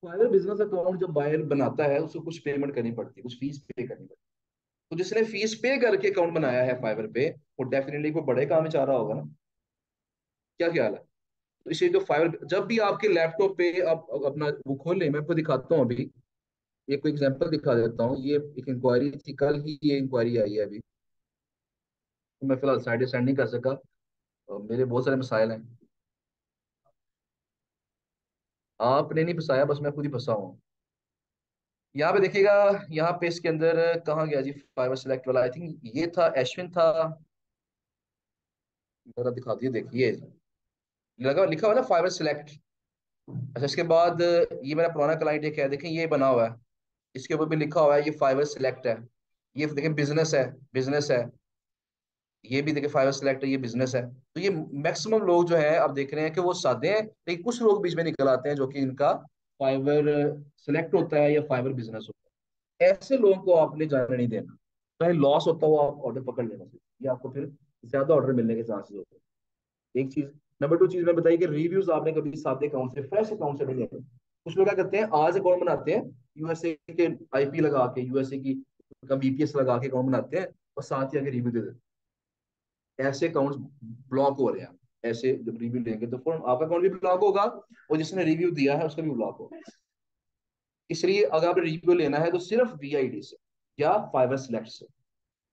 Fiverr business account जब बायर बनाता है उसको कुछ पेमेंट करनी पड़ती है, कुछ फीस पे करनी पड़ती है। तो जिसने फीस पे करके अकाउंट बनाया है फाइवर पे, वो डेफिनेटली कोई बड़े काम में चाह रहा होगा ना। क्या ख्याल है? तो इसे जो फाइवर, जब भी आपके लैपटॉप पे आप अपना वो खोल लें, मैं आपको दिखाता हूँ अभी, एक कोई एग्जांपल दिखा देता हूँ। ये एक इंक्वायरी थी, कल ही ये इंक्वायरी आई है अभी, तो मैं फिलहाल साइड सेंड नहीं कर सका, मेरे बहुत सारे मसाइल हैं। आपने नहीं फंसाया, बस मैं खुद ही फंसा हूँ। यहाँ पे देखिएगा, यहाँ पे इसके अंदर कहाँ गया जी फाइवर सेलेक्ट वाला, आई थिंक ये था, अश्विन था, जरा दिखा दिए, देखिए लगा लिखा हुआ ना फाइवर सेलेक्ट। अच्छा, इसके बाद ये मेरा पुराना क्लाइंट एक है, देखें ये बना हुआ है, इसके ऊपर भी लिखा हुआ है ये फाइवर सेलेक्ट है। ये देखें बिजनेस है, बिजनेस है, ये भी देखिए फाइवर सेलेक्ट है, ये बिजनेस है। तो ये मैक्सिमम लोग जो है अब देख रहे हैं कि वो सादे हैं, लेकिन कुछ लोग बीच में निकल आते हैं जो कि इनका फाइवर सेलेक्ट होता है या फाइवर बिजनेस होता है। ऐसे लोगों को आपने जाने नहीं देना, चाहे लॉस होता हो आप ऑर्डर पकड़ लेना चाहिए, ये आपको फिर ज्यादा ऑर्डर मिलने के चांसेस होते हैं, एक चीज। नंबर टू चीज मैं बताइए कि रिव्यूज आपने कभी सादे अकाउंट से, फ्रेश अकाउंट से नहीं लेते। कुछ लोग क्या करते हैं, आज अकाउंट बनाते हैं, यूएसए के आईपी लगा के, यूएसए की का बीपीएस लगा के अकाउंट बनाते हैं, और साथ ही आगे रिव्यू दे देते हैं। ऐसे अकाउंट्स ब्लॉक हो रहे हैं। ऐसे जब रिव्यू लेंगे तो फॉर्म आपका अकाउंट भी ब्लॉक होगा, और जिसने रिव्यू दिया है उसका भी ब्लॉक होगा। इसलिए अगर आपने रिव्यू लेना है तो सिर्फ वीआईडी से या फाइवर सिलेक्ट से,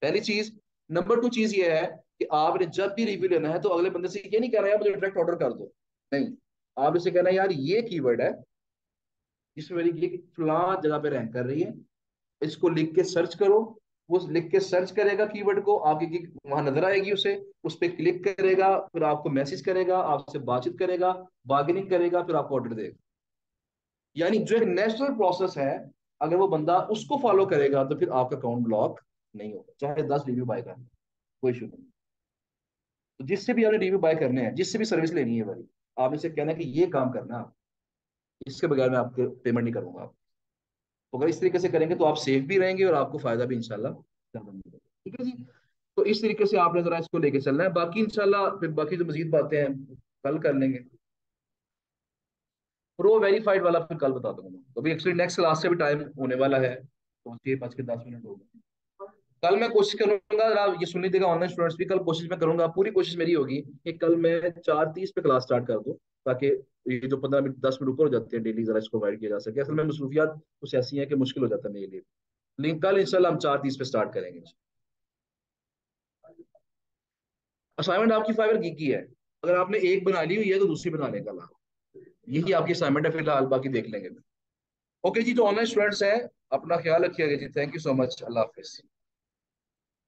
पहली चीज। नंबर टू चीज ये है कि आपने जब भी रिव्यू लेना है तो अगले बंदे से ये नहीं कहना यार मुझे डायरेक्ट ऑर्डर कर दो, नहीं। आप इसे कहना यार ये कीवर्ड है जिसमें मेरी ये फलां जगह पे रैंक कर रही है, इसको लिख के सर्च करो। वो लिख के सर्च करेगा कीवर्ड को, आपकी की वहां नजर आएगी उसे, उस पर क्लिक करेगा, फिर आपको मैसेज करेगा, आपसे बातचीत करेगा, बार्गेनिंग करेगा, फिर आपको ऑर्डर देगा। यानी जो एक नेचुरल प्रोसेस है, अगर वो बंदा उसको फॉलो करेगा तो फिर आपका अकाउंट ब्लॉक नहीं होगा, चाहे 10 रिव्यू बाय करना, कोई इशू नहीं। तो जिससे भी आपने रिव्यू बाय करने हैं, जिससे भी सर्विस लेनी है भाई, आपने से कहना है कि ये काम करना है आप, इसके बगैर मैं आपके पेमेंट नहीं करूंगा आप। तो अगर इस तरीके से करेंगे तो आप सेफ भी रहेंगे और आपको फायदा भी इंशाल्लाह ज्यादा मिलेगा। ठीक है जी। तो इस तरीके से आपने जरा इसको लेके चलना है, बाकी इंशाल्लाह फिर बाकी जो मजीद बातें हैं कल कर लेंगे। प्रो वेरीफाइड वाला फिर कल बता दूंगा मैं, तो अभी एक्चुअली नेक्स्ट क्लास से भी टाइम होने वाला है, तो 6:10 हो गए। कल मैं कोशिश करूंगा, जरा ये सुन लीजिएगा ऑनलाइन स्टूडेंट्स भी, कल कोशिश मैं करूंगा, पूरी कोशिश मेरी होगी कि कल मैं 4:30 पे क्लास स्टार्ट कर दूं, ताकि ये जो 15 मिनट 10 मिनट ऊपर हो जाते हैं डेली, जरा इसको अवॉइड किया जा सके। असल में मसरूफियात कुछ ऐसी हैं कि मुश्किल हो जाता है मेरे लिए। लेकिन कल इंशाल्लाह हम 4:30 पे स्टार्ट करेंगे। असाइनमेंट आपकी फाइवर की है, अगर आपने एक बना ली हुई है तो दूसरी बना लेगा कल आप। यही आपकी असाइनमेंट है फिलहाल, बाकी देख लेंगे। ओके जी, जो ऑनलाइन स्टूडेंट्स हैं अपना ख्याल रखिएगा जी, thank you so much, Allah Hafiz.